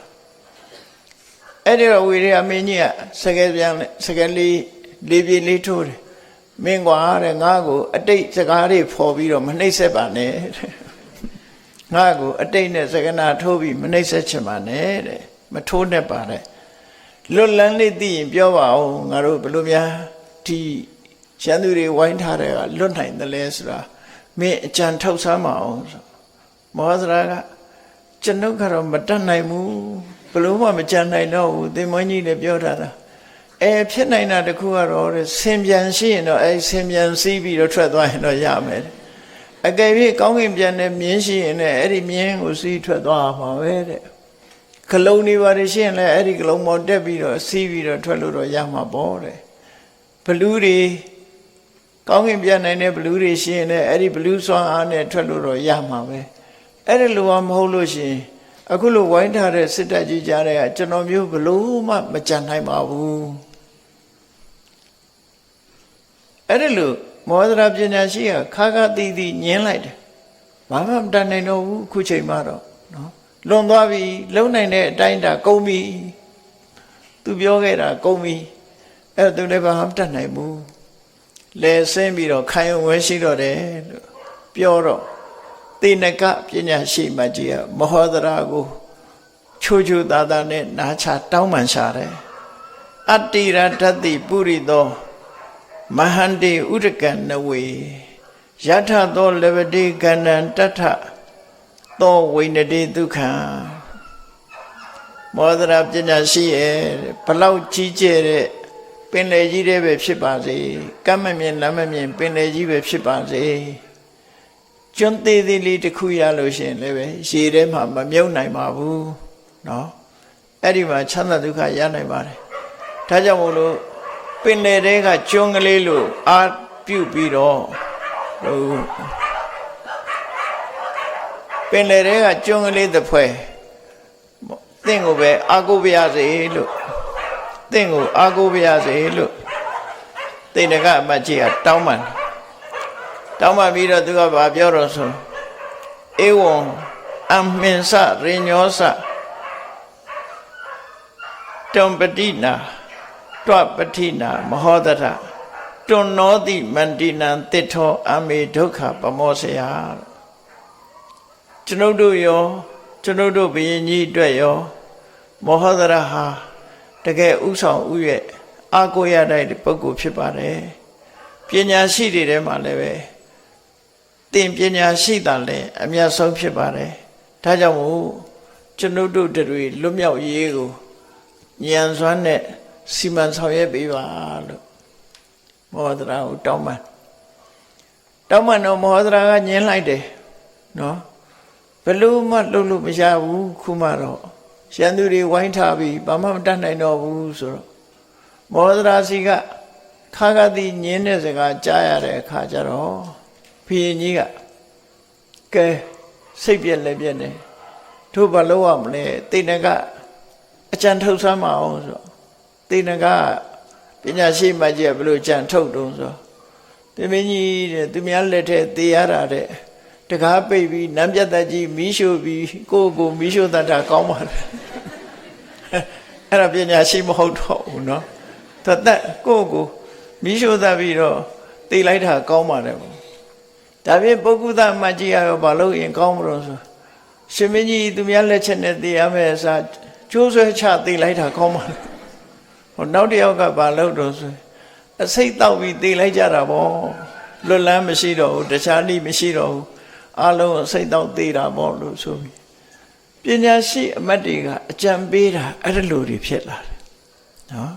အဲ့ဒီတော့ဝီရိယမင်းကြီးကစကဲပြန်စကဲလေးပြေးလေးထိုးတယ်မင်းကွာတဲ့ငါ့ကိုအတိတ်စကားတွေဖော်ပြီးတော့မနှိမ့်ဆက်ပါနဲ့ ငါကိုအတိတ်နဲ့စကနာထိုးပြီးမနှိမ့်ဆက်ချင်ပါနဲ့တဲ့မထိုးနဲ့ပါတဲ့လွတ်လန်းလေးသိရင်ပြောပါဦးငါတို့ဘယ်လိုများဒီရန်သူတွေဝိုင်းထားတဲ့ကလွတ်နိုင်တယ်လဲဆိုတာမင်းအကြံထောက်ဆမ်းမအောင်ဆိုမောဟဒရာကကျွန်ုပ်ကတော့မတတ်နိုင်ဘူးဘလို့မှမကြံနိုင်တော့ဘူးသင်္မင်းကြီးလည်းပြောထားတာဖြစ်နိုင်တာတခုကတော့ဆင်ပြန်ရှိရင်တော့ဆင်ပြန်စီးပြီးတော့ထွက်သွားရင်တော့ရမယ်အကယ်၍ကောင်းကင်ပြန်တဲ့မြင်းရှိရင်လည်းအဲ့ဒီမြင်းကိုစီးထွက်သွားမှာပဲတဲ့ခလုံးနေပါရှိရင်လည်းအဲ့ဒီခလုံးပေါ်တက်ပြီးတော့စီးပြီးတော့ထွက်လို့တော့ရမှာပေါ့တဲ့ဘလူးတွေကောင်းကင်ပြန်နိုင်တဲ့ဘလူးတွေရှိရင်လည်းအဲ့ဒီဘလူးစွမ်းအားနဲ့ထွက်လို့တော့ရမှာပဲအဲ့ဒီလိုမဟုတ်လို့ရှိရင်အခုလိုဝိုင်းထားတဲ့စစ်တပ်ကြီးကြားတဲ့ကကျွန်တော်မျိုးဘလို့မှမကြံနိုင်ပါဘူးအဲ့ဒီလိုမောဒရာပညာရှိကခါခါတီးတီးညင်းလိုက်တယ်ဘာမှမတတ်နိုင်တော့ဘူးခုချိန်မှတော့နော်လွန်သွားပြီလုံနိုင်တဲ့အတိုင်းတာကုန်ပြီသူပြောခဲ့တာကုန်ပြီအဲ့သူလည်းဘာမှမတတ်နိုင်ဘူးလဲဆင်းပြီးတော့ခိုင်ဝဲရှိတော့တယ်လို့ပြောတော့သေနကပညာရှိမှကြီးကမဟောဒရာကိုချိုးချိုးသားသားနဲ့နားချတောင်းပန်ရှာတယ်အတ္တိရတ္တိပုရိသောမဟန္တိဥဒကနဝေယထသောလဗတိကန္တံတထသောဝိနတိဒုက္ခမောဒရာပညာရှိရဲ့ဘလောက်ကြီးကျယ်တဲ့ပင်လေကြီးတွေပဲဖြစ်ပါစေကမ်းမမြင်လမ်းမမြင်ပင်လေကြီးပဲဖြစ်ပါစေကျွန်းသေးသေးလေးတစ်ခုရလို့ရှိရင်လည်းပဲရေထဲမှာမမြုပ်နိုင်ပါဘူးเนาะအဲ့ဒီမှာချမ်းသာဒုက္ခရနိုင်ပါတယ်ဒါကြောင့်မို့လို့ပင်လေတွေကကျွန်းကလေးလို့အာပြုတ်ပြီးတော့ပင်လေတွေကကျွန်းကလေးတစ်ဖွဲသင်ကိုပဲအာကိုပြရစေလို့သင်ကိုအာကိုပြရစေလို့သေနကအမတ်ကြီးကတောင်းပန်ပြီးတော့သူကဘာပြောတော့ဆိုဧဝံအမင်္စရိညောစတုံပတိနာတွပတိနာမဟောဒရတွန်နောတိမန္တိနံတိထောအမေဒုက္ခပမောစယကျွန်ုပ်တို့ရောကျွန်ုပ်တို့ဘုရင်ကြီးအတွက်ရောမဟောဒရဟာတကယ်ဥဆောင်ဥရဲ့အာကိုရတဲ့ပုဂ္ဂိုလ်ဖြစ်ပါတယ်ပညာရှိတွေထဲမှာလည်းပဲသင်ပညာရှိတာလည်းအမြတ်ဆုံးဖြစ်ပါတယ်ဒါကြောင့်မို့ကျွန်ုပ်တို့တွေလွတ်မြောက်ရေးကိုဉာဏ်စွမ်းနဲ့စီမံဆောင်ရွက်ပေးပါလို့မောဒရာကိုတောင်းပန်တော့မောဒရာကညင်းလိုက်တယ်နော်ဘလို့မှလုပ်လို့မရဘူးခုမှတော့ရန်သူတွေဝိုင်းထားပြီးဘာမှမတတ်နိုင်တော့ဘူးဆိုတော့မောဒရာစီကခါခါတိညင်းတဲ့စကားကြားရတဲ့အခါကျတော့ဘုရင်ကြီးကကဲစိတ်ပြက်လက်ပြက်နေတို့ဘာလို့ရမလဲတိဏကအကြံထုတ်ဆမ်းမအောင်ဆိုတိဏကပညာရှိမှကြီးကဘယ်လိုကြံထုတ်တုံးဆိုတင်မင်းကြီးတဲ့သူများလက်ထက်သေရတာတဲ့တကားပိတ်ပြီးနမ်းပြတ်သက်ကြီးမီးရှို့ပြီးကိုမီးရှို့တတ်တာကောင်းပါလေအဲ့ဒါပညာရှိမဟုတ်တော့ဘူးเนาะသက်ကိုမီးရှို့တတ်ပြီးတော့သေလိုက်တာကောင်းပါတယ်ပေါ့ဒါဖြင့်ပုဂ္ဂုသမကြီးရောဘာလို့ရင်ကောင်းမလို့ဆိုရှင်မင်းကြီးသူများလက်ချက်နဲ့သေရမယ်အစားကျိုးဆွဲချသေလိုက်တာကောင်းပါလေဟိုနောက်တစ်ယောက်ကဘာလို့တော့ဆိုအစိတ်တောက်ပြီးသေလိုက်ကြတာပေါ့လွတ်လန်းမရှိတော့ဘူးတခြားနည်းမရှိတော့ဘူးအလုံးအစိတ်တောက်သေတာပေါ့လို့ဆိုပြီးပညာရှိအမတ်တွေကအကြံပေးတာအဲ့ဒီလိုတွေဖြစ်လာတယ်နော်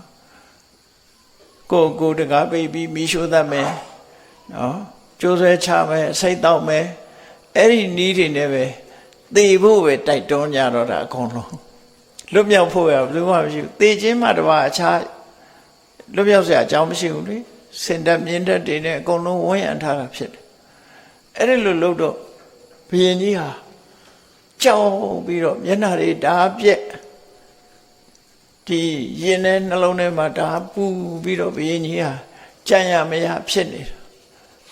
ကိုတကားပိတ်ပြီးမီးရှို့တတ်မယ်နော်ကျိုးဆွဲချမယ်စိတ်တောက်မယ်အဲ့ဒီနီးတွေနဲ့ပဲသေဖို့ပဲတိုက်တွန်းကြတော့တာအကုန်လုံးလွတ်မြောက်ဖို့ရဘယ်လိုမှမရှိဘူးသေခြင်းမှတပါအခြားလွတ်မြောက်စရာအကြောင်းမရှိဘူးလေစင်တက်မြင့်တက်တွေနဲ့အကုန်လုံးဝန်းရံထားတာဖြစ်တယ်အဲ့ဒီလိုလုပ်တော့ဘုရင်ကြီးဟာကြောက်ပြီးတော့မျက်နှာတွေဓာပြက်ဒီရင်ထဲနှလုံးထဲမှာဓာပူပြီးတော့ဘုရင်ကြီးဟာကြံ့ရမရဖြစ်နေတာ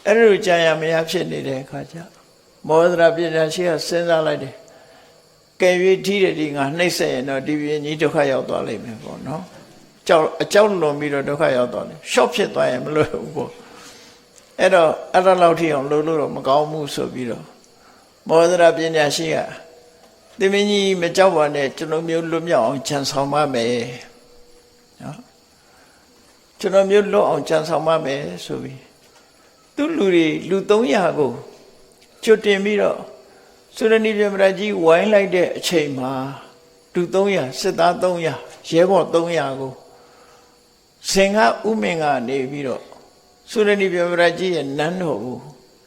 အဲ့လိုကြံရမရဖြစ်နေတဲ့အခါကျမောဒရာပညာရှိကစဉ်းစားလိုက်တယ်ကဲ၍ထီးတဲ့ဒီငါနှိမ့်ဆက်ရင်တော့ဒီပြင်းကြီးဒုက္ခရောက်သွားလိမ့်မယ်ပေါ့နော်အကြောက်လွန်ပြီးတော့ဒုက္ခရောက်သွားတယ်ရှော့ဖြစ်သွားရင်မလွယ်ဘူးပေါ့အဲ့တော့အဲ့ဒါလောက်ထိအောင်လုပ်လို့တော့မကောင်းဘူးဆိုပြီးတော့ မောဒရာပညာရှိကသင်မင်းကြီးမကြောက်ပါနဲ့ကျွန်တော်မျိုးလွတ်မြောက်အောင်ကြံဆောင်ပါမယ်နော်ကျွန်တော်မျိုးလွတ်အောင်ကြံဆောင်ပါမယ်ဆိုပြီးသူလူတွေလူ300ကိုကျွတ်တင်ပြီးတော့သုရဏိပြမရာကြီးဝိုင်းလိုက်တဲ့အချိန်မှာလူ300စစ်သား300ရဲဘော်300ကိုစင်ကဥမင်ကနေပြီးတော့သုရဏိပြမရာကြီးရဲ့နန်းတော်ကို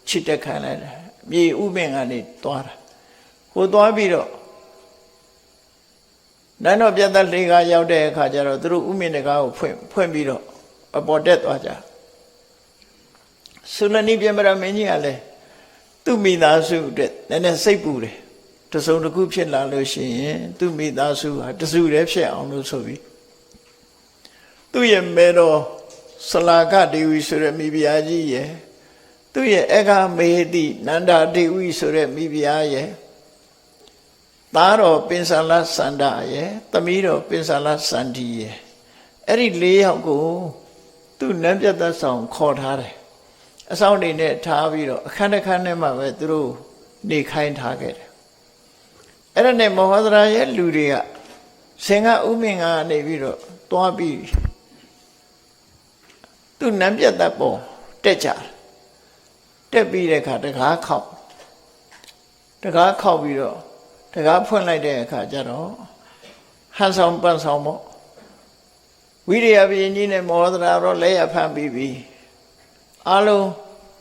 ချစ်တက်ခံလိုက်တာမြေဥမင်ကနေသွားတာဟိုသွားပြီးတော့နန်းတော်ပြတ်သက်လေးကရောက်တဲ့အခါကျတော့သူတို့ဥမင်တကားကိုဖွင့်ပြီးတော့အပေါ်တက်သွားကြသုရဏိပြမရာမင်းကြီးကလည်းသူ့မိသားစုအတွက်နည်းနည်းစိတ်ပူတယ်တစုံတစ်ခုဖြစ်လာလို့ရှိရင်သူ့မိသားစုဟာတစုတည်းဖြစ်အောင်လို့ဆိုပြီးသူ့ရဲ့မေတော်ဆလာကဒေဝီဆိုတဲ့မိဖုရားကြီးရဲ့သူ့ရဲ့အဂမေတိနန္ဒာဒေဝီဆိုတဲ့မိဖုရားရဲ့သားတော်ပင်စလစန္ဒရဲ့သမီးတော်ပင်စလစန္ဒီရဲ့အဲ့ဒီ၄ယောက်ကိုသူ့နန်းပြတ်သက်ဆောင်ခေါ်ထားတယ်အဆောင်နေနဲ့ထားပြီးတော့အခန်းတစ်ခန်းထဲမှာပဲသူတို့နေခိုင်းထားခဲ့တယ်အဲ့ဒါနဲ့မောဟဒရာရဲ့လူတွေကစင်ကဥမင်ကနေပြီးတော့တွားပြီးသူ့နန်းပြတ်သက်ပေါ်တက်ကြတက်ပြီးတဲ့အခါတကားခောက်ပြီးတော့တကားဖွင့်လိုက်တဲ့အခါကျတော့ဟန်ဆောင်ပန်းဆောင်ပေါ့ဝိရိယဘုရင်ကြီးနဲ့မောဟဒရာတော့လက်ရဖမ်းပြီးပြီအားလုံး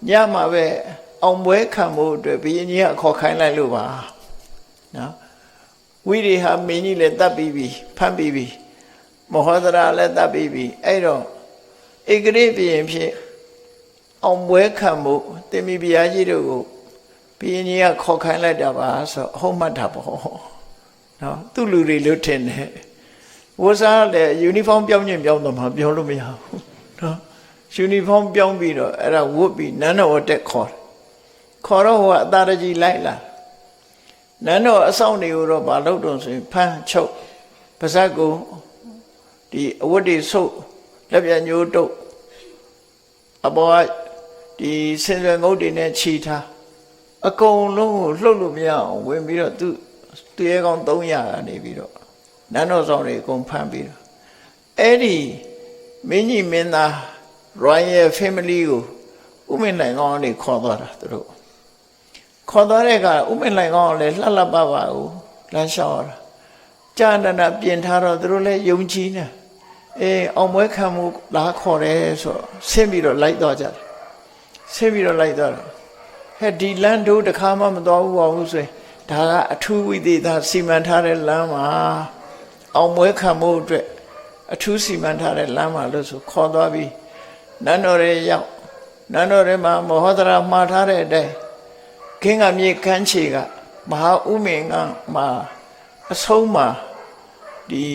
ညမှာပဲအောင်ပွဲခံဖို့အတွက်ဘုရင်ကြီးကခေါ်ခိုင်းလိုက်လို့ပါနော်ဝိရိယမင်းကြီးလည်းတတ်ပြီးပြီဖမ်းပြီးပြီမောဟဒရာလည်းတတ်ပြီးပြီအဲ့တော့ဧကရေဘုရင်ဖြစ်အောင်ပွဲခံဖို့တင်မီဘုရားကြီးတို့ကိုဘုရင်ကြီးကခေါ်ခိုင်းလိုက်တာပါဆိုဟုတ်မှတ်တာပေါ့နော်သူ့လူတွေလို့ထင်တယ်ဝတ်စားလည်းယူနီဖောင်းပြောင်းချင်းပြောင်းတော့မှပြောလို့မရဘူးနော်ယူနီဖောင်းပြောင်းပြီးတော့အဲ့ဒါဝတ်ပြီးနန်းတော်တက်ခေါ်တော့ဟိုကအသားတကြီးလိုက်လာနန်းတော်အဆောင်တွေကိုတော့မလုပ်တော့ဆိုရင်ဖမ်းချုပ်ပါဇက်ကိုဒီအဝတ်တွေဆုပ်လက်ပြညိုးတုပ်အပေါ်ကဒီဆင်ရွယ်ငုတ်တွေနဲ့ခြိထားအကုန်လုံးကိုလှုပ်လို့မရအောင်ဝင်ပြီးတော့သူရဲကောင်း300ကနေပြီးတော့နန်းတော်ဆောင်တွေအကုန်ဖမ်းပြီးတော့အဲ့ဒီမင်းကြီးမင်းသား Royal Family ကိုဥမင်နိုင်ကောင်းတွေခေါ်သွားတာသူတို့ခေါ်သွားတဲ့အခါဥမင်နိုင်ကောင်းလည်းလှလှပပကိုလမ်းလျှောက်တာကြာဏနာပြင်ထားတော့သူတို့လည်းယုံကြည်နေအောင်ပွဲခံမှုလာခေါ်တယ်ဆိုတော့ဆင်းပြီးတော့လိုက်သွားကြတယ်ဆင်းပြီးတော့လိုက်သွားတော့ဟဲ့ဒီလမ်းတို့တစ်ခါမှမသွားဘူးပါဘူးဆိုရင်ဒါကအထူးဝိသေသစီမံထားတဲ့လမ်းမှာအောင်ပွဲခံမှုအတွက်အထူးစီမံထားတဲ့လမ်းမှာလို့ဆိုခေါ်သွားပြီးနန်းတော်ရဲ့ရောက်နန်းတော်ရဲ့မှာမောဟဒရာမှားထားတဲ့အတိုင်းခင်းကမြေခန်းချေကမဟာဥမင်ကမှာအဆုံးမှာဒီ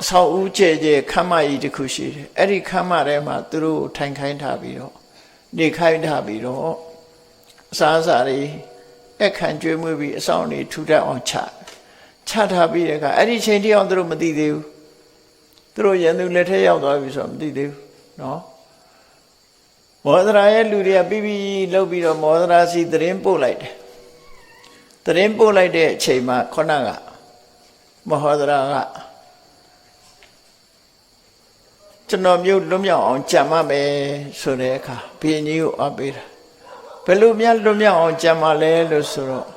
အဆောက်အဦကျဲကျဲခမ်းမကြီးတစ်ခုရှိတယ်အဲ့ဒီခမ်းမထဲမှာသူတို့ထိုင်ခိုင်းထားပြီးတော့နေခိုင်းထားပြီးတော့အစားအစာတွေအခန့်ကျွေးမွေးပြီးအဆောင်တွေထူထပ်အောင်ချထားပြီးတဲ့အခါအဲ့ဒီချိန်တိအောင်သူတို့မသိသေးဘူးသူတို့ရန်သူလက်ထက်ရောက်သွားပြီဆိုတော့မသိသေးဘူးနော်မောဒရာရဲ့လူတွေကပြီးလှုပ်ပြီးတော့မောဒရာစီသတင်းပို့လိုက်တယ်သတင်းပို့လိုက်တဲ့အချိန်မှာခொနကမောဒရာကကျွန်တော်မျိုးလွတ်မြောက်အောင်ကြံမမယ်ဆိုတဲ့အခါဘုရင်ကြီးကိုအားပေးတာဘယ်လိုများလွတ်မြောက်အောင်ကြံမလဲလို့ဆိုတော့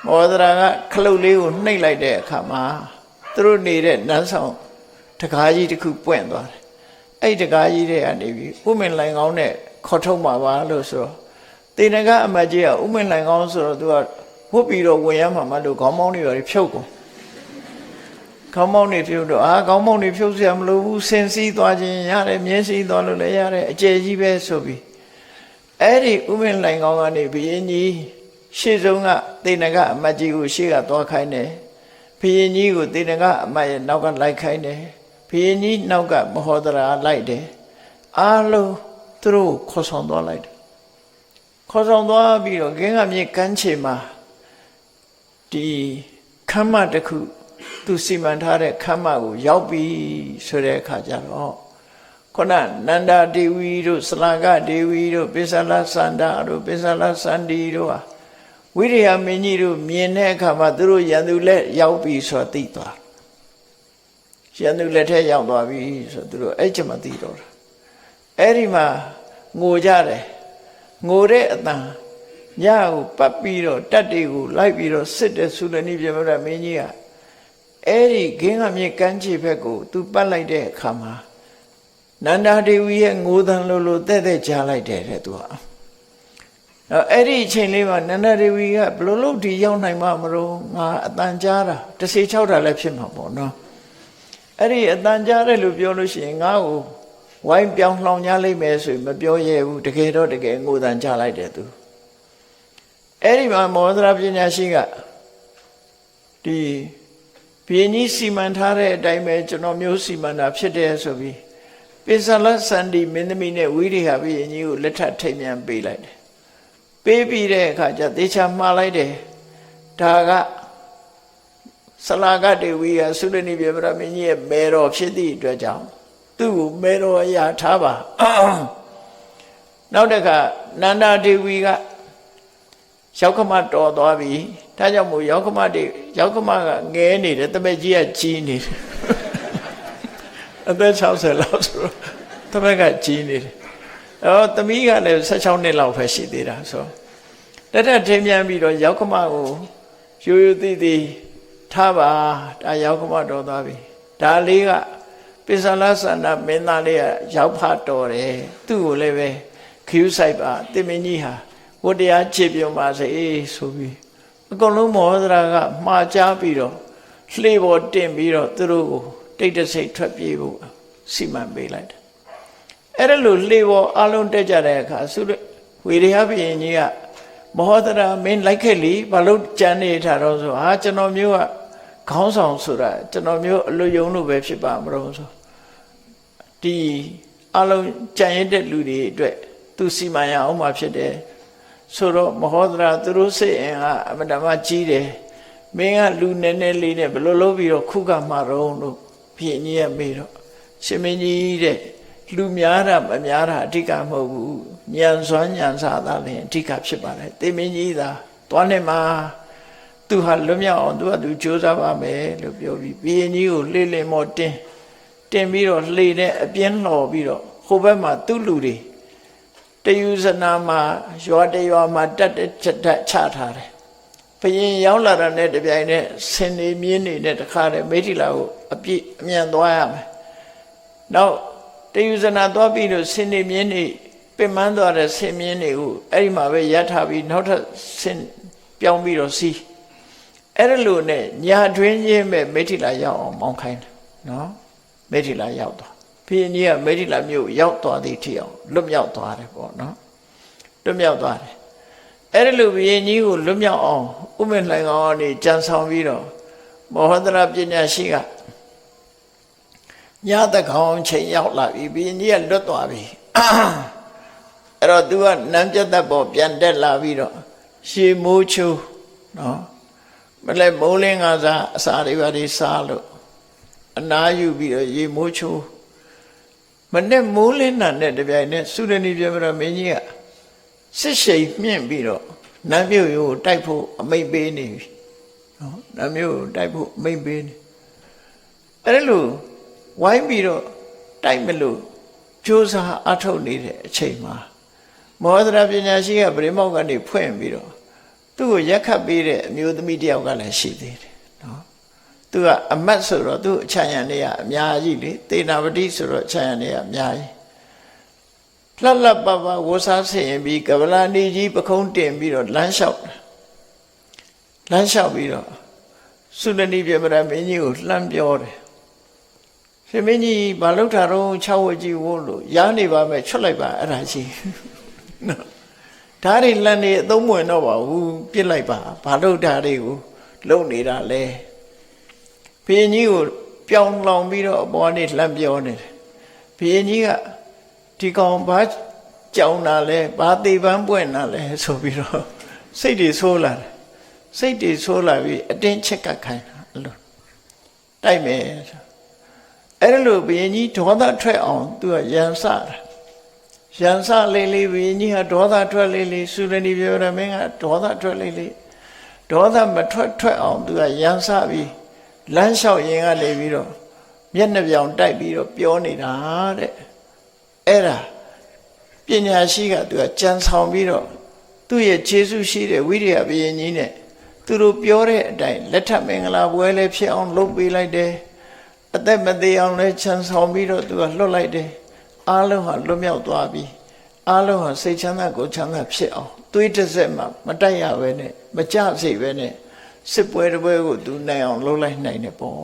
မောဒရာကခလုတ်လေးကိုနှိပ်လိုက်တဲ့အခါမှာသူတို့နေတဲ့နန်းဆောင်တကားကြီးတစ်ခုပွင့်သွားတယ်အဲ့တကားကြီးတွေကနေပြီးဥမင်လိုင်ကောင်းနဲ့ခေါ်ထုတ်မှာပါလို့ဆိုတော့တေနကအမကြီးကဥမင်လိုင်ကောင်းဆိုတော့သူကဝတ်ပြီးတော့ဝင်ရမှာမလို့ခေါင်းပေါင်းတွေဖြုတ်ကုန်ခေါင်းပေါင်းတွေဖြုတ်တော့ခေါင်းပေါင်းတွေဖြုတ်စရာမလိုဘူးဆင်စီးသွားခြင်းရတယ်မြင်းစီးသွားလို့လည်းရတယ်အကျယ်ကြီးပဲဆိုပြီးအဲ့ဒီဥမင်လိုင်ကောင်းကနေဘုရင်ကြီးရှေ့ဆုံးကတေနကအမကြီးကိုရှေ့ကသွားခိုင်းတယ်ဘုရင်ကြီးကိုတေနကအမရဲ့နောက်ကလိုက်ခိုင်းတယ်ဘုရင်ကြီးနောက်ကမဟောဒရာလိုက်တယ်အားလုံးသူတို့ခေါ်ဆောင်သွားလိုက်တယ်ခေါ်ဆောင်သွားပြီးတော့ခင်းကမြေကမ်းခြေမှာဒီခမ်းမတစ်ခုသူစီမံထားတဲ့ခမ်းမကိုရောက်ပြီဆိုတဲ့အခါကျတော့ ခုနနန္ဒာဒေဝီတို့စလာကဒေဝီတို့ပိစလစန္ဒာတို့ပိစလစန္ဒီတို့ဟာဝိရိယမင်းကြီးတို့မြင်တဲ့အခါမှာသူတို့ရန်သူလက်ရောက်ပြီဆိုသိသွားရန်သူလက်ထဲရောက်သွားပြီဆိုသူတို့အဲ့ချက်မသိတော့တာအဲ့ဒီမှာငိုကြတယ်ငိုတဲ့အတန်ညကိုပတ်ပြီးတော့တက်တွေကိုလိုက်ပြီးတော့စစ်တဲ့သုလနိပြမရမင်းကြီးကအဲ့ဒီဂင်းကမြေကမ်းခြေဘက်ကိုသူပတ်လိုက်တဲ့အခါမှာနန္ဒာဒေဝီရဲ့ငိုတန်လိုတဲ့ကြားလိုက်တယ်တဲ့သူကအဲ့ဒီအချိန်လေးမှာနန္ဒာဒေဝီကဘလို့လို့ဒီရောက်နိုင်မှာမလို့ငါအတန်ကြားတာတစေချောက်တာလည်းဖြစ်မှာပေါ့နော်အဲ့ဒီအတန်ကြားတယ်လို့ပြောလို့ရှိရင်ငါ့ကိုဝိုင်းပြောင်းလှောင်ကြလိမ့်မယ်ဆိုရင်မပြောရဘူးတကယ်တော့တကယ်ငိုတန်ကြားလိုက်တယ်သူအဲ့ဒီမှာမောဒရာပညာရှိကဒီဘုရင်ကြီးစီမံထားတဲ့အတိုင်းပဲကျွန်တော်မျိုးစီမံတာဖြစ်တယ်ဆိုပြီးပိစလစန္ဒီမင်းသမီးနဲ့ဝိရိယဘုရင်ကြီးကိုလက်ထပ်ထိတ်မြန်ပေးလိုက်တယ်ပေးပြီးတဲ့အခါကျသေချာမှားလိုက်တယ်ဒါကစလာကတေဝီကသုလနိပြမရမင်းကြီးရဲ့မေတော်ဖြစ်သည့်အတွက်ကြောင့်သူ့ကိုမေတော်အရာထားပါနောက်တစ်ခါနန္ဒာဒေဝီကရောက်ခမတော်သွားပြီဒါကြောင့်မို့ရောက်ခမကငဲနေတယ်တပည့်ကြီးကကြီးနေတယ်အသက်60လောက်ဆိုတော့တပည့်ကကြီးနေတယ်သမီးကလည်း16နှစ်လောက်ပဲရှိသေးတာဆိုတက်ထင်းပြန်ပြီးတော့ရောက်ခမကိုရိုးရိုးသေးသေးထားပါဒါရောက်ခမတော်သွားပြီဒါလေးကပိစလသန္တာမင်းသားလေးကရောက်ဖတော်တယ်သူ့ကိုလည်းပဲခရူးဆိုင်ပါတင်မင်းကြီးဟာဝတ္တရားခြေပြုံပါစေဆိုပြီးအကုန်လုံးမောဒရာကမှားချပြီးတော့လှေပေါ်တင်ပြီးတော့သူတို့ကိုတိတ်တဆိတ်ထွက်ပြေးဖို့စီမံပေးလိုက်တယ်အဲ့ဒါလို့လှေပေါ်အလုံးတက်ကြတဲ့အခါဝေရိယဘုရင်ကြီးကမောဒရာမင်းလိုက်ခဲ့လီဘာလို့ကြံနေထားတော့ဆိုဟာကျွန်တော်မျိုးကခေါင်းဆောင်ဆိုတာကျွန်တော်မျိုးအလွယုံလို့ပဲဖြစ်ပါမလို့ဆိုဒီအလုံးကြံရတဲ့လူတွေအတွက်သူစီမံရအောင်မှဖြစ်တယ်ဆိုတော့မဟောဒရာသူတို့စိတ်အင်ကအမတမကြီးတယ်မင်းကလူနည်းနည်းလေးနဲ့ဘယ်လိုလုပ်ပြီးတော့ခုကမှာတော့လို့ဖြစ်ကြီးရမေးတော့ရှင်မင်းကြီးတဲ့လူများတာမများတာအဓိကမဟုတ်ဘူးညံစွမ်းညံစားတာလည်းအဓိကဖြစ်ပါတယ်တေမင်းကြီးသာသွားနေမှာသူဟာလွတ်မြောက်အောင်သူကသူကြိုးစားပါမယ်လို့ပြောပြီးဘုရင်ကြီးကိုလှေလင်မော်တင်ပြီးတော့လှေနဲ့အပြင်းလှော်ပြီးတော့ဟိုဘက်မှာသူ့လူတွေတယူဇနာမှာရွာတရွာမှာတက်ချထားတယ်ဘုရင်ရောက်လာတဲ့တပြိုင်နက်ဆင်နေမြင်းနေနဲ့တခါတည်းမိထီလာကိုအမြန်သွားရမယ်နောက်တယူဇနာသွားပြီးတော့ဆင်နေမြင်းနေပင်မန်းသွားတဲ့ဆင်မြင်းတွေကိုအဲ့ဒီမှာပဲရပ်ထားပြီးနောက်ထပ်ဆင်ပြောင်းပြီးတော့စီးအဲ့ဒါလို့နဲ့ညာတွင်းချင်းပဲမိထီလာရောက်အောင်မောင်းခိုင်းတယ်နော်မိထီလာရောက်သွားဘုရင်ကြီးကမိထီလာမြို့ရောက်သွားသည်ထိအောင်လွတ်မြောက်သွားတယ်ပေါ့နော်လွတ်မြောက်သွားတယ်အဲ့ဒါလို့ဘုရင်ကြီးကိုလွတ်မြောက်အောင်ဥမင်လှိုင်ကောင်ကနေကြံဆောင်ပြီးတော့မောဟဒရာပညာရှိကညတကောင်ချိန်ရောက်လာပြီဘုရင်ကြီးကလွတ်သွားပြီအဲ့တော့သူကနန်းပြတ်သက်ပေါ်ပြန်တက်လာပြီးတော့ရှေမိုးချိုးနော်မလဲမိုးလင်းကစားအစာတွေပါတွေစားလို့အနာယူပြီးတော့ရေမိုးချိုးမနဲ့မိုးလင်းတာနဲ့တပြိုင်နက်သုရဏီပြမရမင်းကြီးကစစ်ရှိန်မြင့်ပြီးတော့နတ်မြို့ကိုတိုက်ဖို့အမိန့်ပေးနေပြီနော်နတ်မြို့ကိုတိုက်ဖို့အမိန့်ပေးနေအဲ့လိုဝိုင်းပြီးတော့တိုက်မလို့ကြိုးစားအထုတ်နေတဲ့အချိန်မှာမောဟဒရာပညာရှိကဗြဟ္မောက်ကနေဖွင့်ပြီးတော့သူ့ကိုရက်ခတ်ပေးတဲ့အမျိုးသမီးတယောက်ကလည်းရှိသေးတယ်နော်သူကအမတ်ဆိုတော့သူ့အချမ်းရံတွေကအများကြီးလေသေနာပတိဆိုတော့အချမ်းရံတွေကအများကြီးလှလှပပဝစားဆင်ပြီးကဗလာနီကြီးပခုံးတင်ပြီးတော့လမ်းလျှောက်ပြီးတော့သုလနိပြမရမင်းကြီးကိုလှမ်းပြောတယ်ရှင်မင်းကြီးဘာလို့ထားတော့6ဝက်ကြီးဝို့လို့ရားနေပါမယ်ချွတ်လိုက်ပါအဲ့ဒါကြီးနော်ဓာတ်တွေလန့်နေအသုံးဝင်တော့ပါဘူးပြစ်လိုက်ပါဘာလို့ဓာတ်တွေကိုလုံနေတာလဲဘုရင်ကြီးကိုပြောင်းလောင်ပြီးတော့အပေါ်နေလှမ်းပြောနေတယ်ဘုရင်ကြီးကဒီကောင်ဘာကြောင်တာလဲဘာသေးပန်းပွင့်တာလဲဆိုပြီးတော့စိတ်တွေဆိုးလာတယ်စိတ်တွေဆိုးလာပြီးအတင်းချက်ကခိုင်းတာအဲ့လိုတိုက်မယ် အဲ့လိုဘုရင်ကြီးဒေါသထွက်အောင်သူကရန်စတာရန်စလေးလေးဘုရင်ကြီးဟာဒေါသထွက်လေးလေးစုရဏီပြောရမင်းကဒေါသထွက်လေးလေးဒေါသမထွက်အောင်သူကရန်စပြီးလမ်းလျှောက်ရင်ကနေပြီးတော့မျက်နှာပြောင်တိုက်ပြီးတော့ပြောနေတာတဲ့အဲ့ဒါပညာရှိကသူကကြံဆောင်ပြီးတော့သူ့ရဲ့ခြေဆုရှိတဲ့ဝိရိယဘုရင်ကြီးနဲ့သူတို့ပြောတဲ့အတိုင်းလက်ထပ်မင်္ဂလာပွဲလေးဖြစ်အောင်လုပ်ပေးလိုက်တယ်အသက်မသေးအောင်လည်းချမ်းဆောင်ပြီးတော့သူကလွတ်လိုက်တယ်အားလုံးဟာလွတ်မြောက်သွားပြီအားလုံးဟာစိတ်ချမ်းသာကိုယ်ချမ်းသာဖြစ်အောင်သွေးတစ်စက်မှမတိုက်ရဘဲနဲ့မကြစိတ်ပဲနဲ့စစ်ပွဲတစ်ပွဲကိုသူနိုင်အောင်လုပ်လိုက်နိုင်တယ်ပေါ့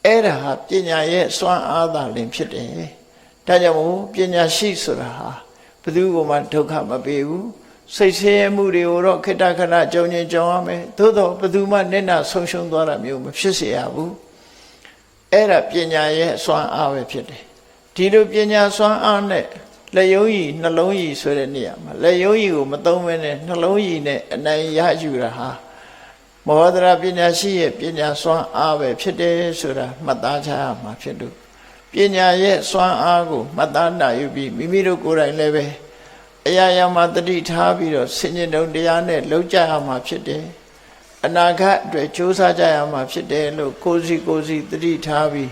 အဲ့ဒါဟာပညာရဲ့စွမ်းအားသာလင်ဖြစ်တယ်ဒါကြောင့်မို့ပညာရှိဆိုတာဟာဘယ်သူမှဒုက္ခမပေးဘူးစိတ်ဆင်းရဲမှုတွေကိုတော့ခိတ္တခဏကြုံရင်ကြုံရမယ်သို့တော့ဘယ်သူမှနစ်နာဆုံးရှုံးသွားတာမျိုးမဖြစ်စေရဘူးအဲ့ဒါပညာရဲ့စွမ်းအားပဲဖြစ်တယ်ဒီလိုပညာစွမ်းအားနဲ့လက်ယုံကြီးနှလုံးကြီးဆိုတဲ့နေရာမှာလက်ယုံကြီးကိုမသုံးဘဲနဲ့နှလုံးကြီးနဲ့အနိုင်ရယူတာဟာမောဟဒရာပညာရှိရဲ့ပညာစွမ်းအားပဲဖြစ်တယ်ဆိုတာမှတ်သားချရမှာဖြစ်လို့ပညာရဲ့စွမ်းအားကိုမှတ်သားနိုင်ယူပြီးမိမိတို့ကိုယ်တိုင်လည်းပဲအရာရာမှာတတိထားပြီးတော့ဆင်ញင်တုံတရားနဲ့လုံးကြရမှာဖြစ်တယ်အနာဂတ်အတွက်ကြိုးစားကြရမှာဖြစ်တယ်လို့ကိုယ်စီတတိထားပြီး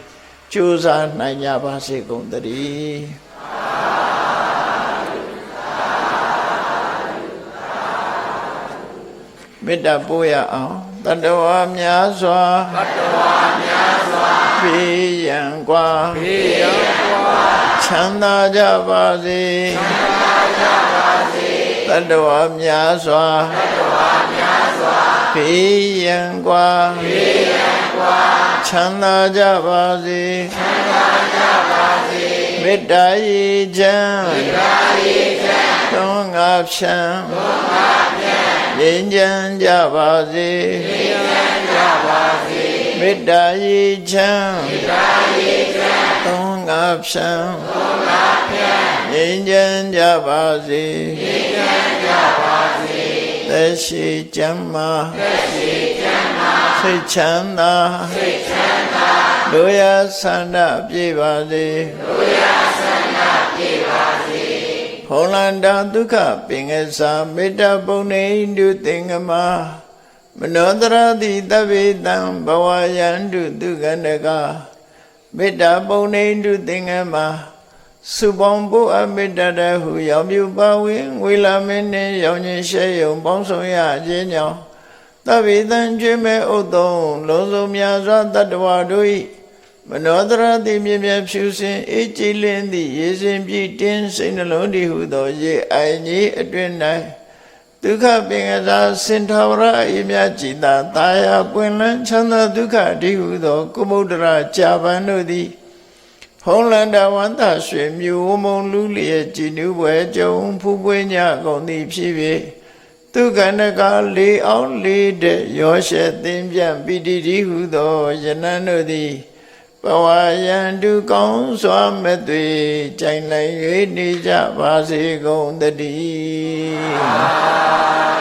ကြိုးစားနိုင်ကြပါစေကုန်သတည်းမေတ္တာပို့ရအောင်တတ္တဝါများစွာဖေးရန်กว่าချမ်းသာကြပါစေတတ္တဝါများစွာဖေးရန်กว่าချမ်းသာကြပါစေမေတ္တာရေချမ်းသွန်ငါဖြံငြိမ်းချမ်းကြပါစေမေတ္တာရေချမ်းသွန်ငါဖြံငြိမ်းချမ်းကြပါစေသက်ရှိကျမ်းမာစိတ်ချမ်းသာတို့ရဆန္ဒပြေပါစေဖုံလန္တာဒုက္ခပင်ကစားမေတ္တာပုံနေတုသင်္ကမမနောတရတိတဗ္ဗေတံဘဝယန္တုဒုက္ခနကမေတ္တာပုံနေတုသင်္ကမစုပေါင်းဖို့အမေတ္တာတဟုရောင်ပြပါဝင်ငွေလာမင်းနှင့်ရောင်ချင်းရှဲယုံပေါင်းဆောင်ရခြင်းကြောင့်တဗ္ဗေတံကျွေးမဲ့ဥသုံးလုံးစုံများစွာတတ္တဝါတို့၏မနောတရတိမြင်မြဖြူစင်အေးကြည်လင်းသည့်ရေစင်ပြည့်တင်းစိတ်နှလုံးတည်ဟုသောရေအိုင်ကြီးအတွင်၌ဒုက္ခပင်ကစားစင်ထာဝရအေးမြကြည်သာတာယာပွင့်လန်းချမ်းသာဒုက္ခတည်ဟုသောကုမုဒ္ဒရာကြာပန်တို့သည်ဖုံးလန္တာဝန္တရွှေမြူဝမုံလူလျက်ကြည်နူးပွဲကြုံဖူးပွေးညကုန်သည်ဖြစ်၍ဒုက္ခနကလေးအောင်လေးတဲ့ရောရှက်သင်ပြန့်ပိတိတိဟုသောယနံတို့သည်ဘဝယန္တုကောင်းစွာမဲ့သွေကြိုင်နိုင်၍နေကြပါစေကုန်သတည်း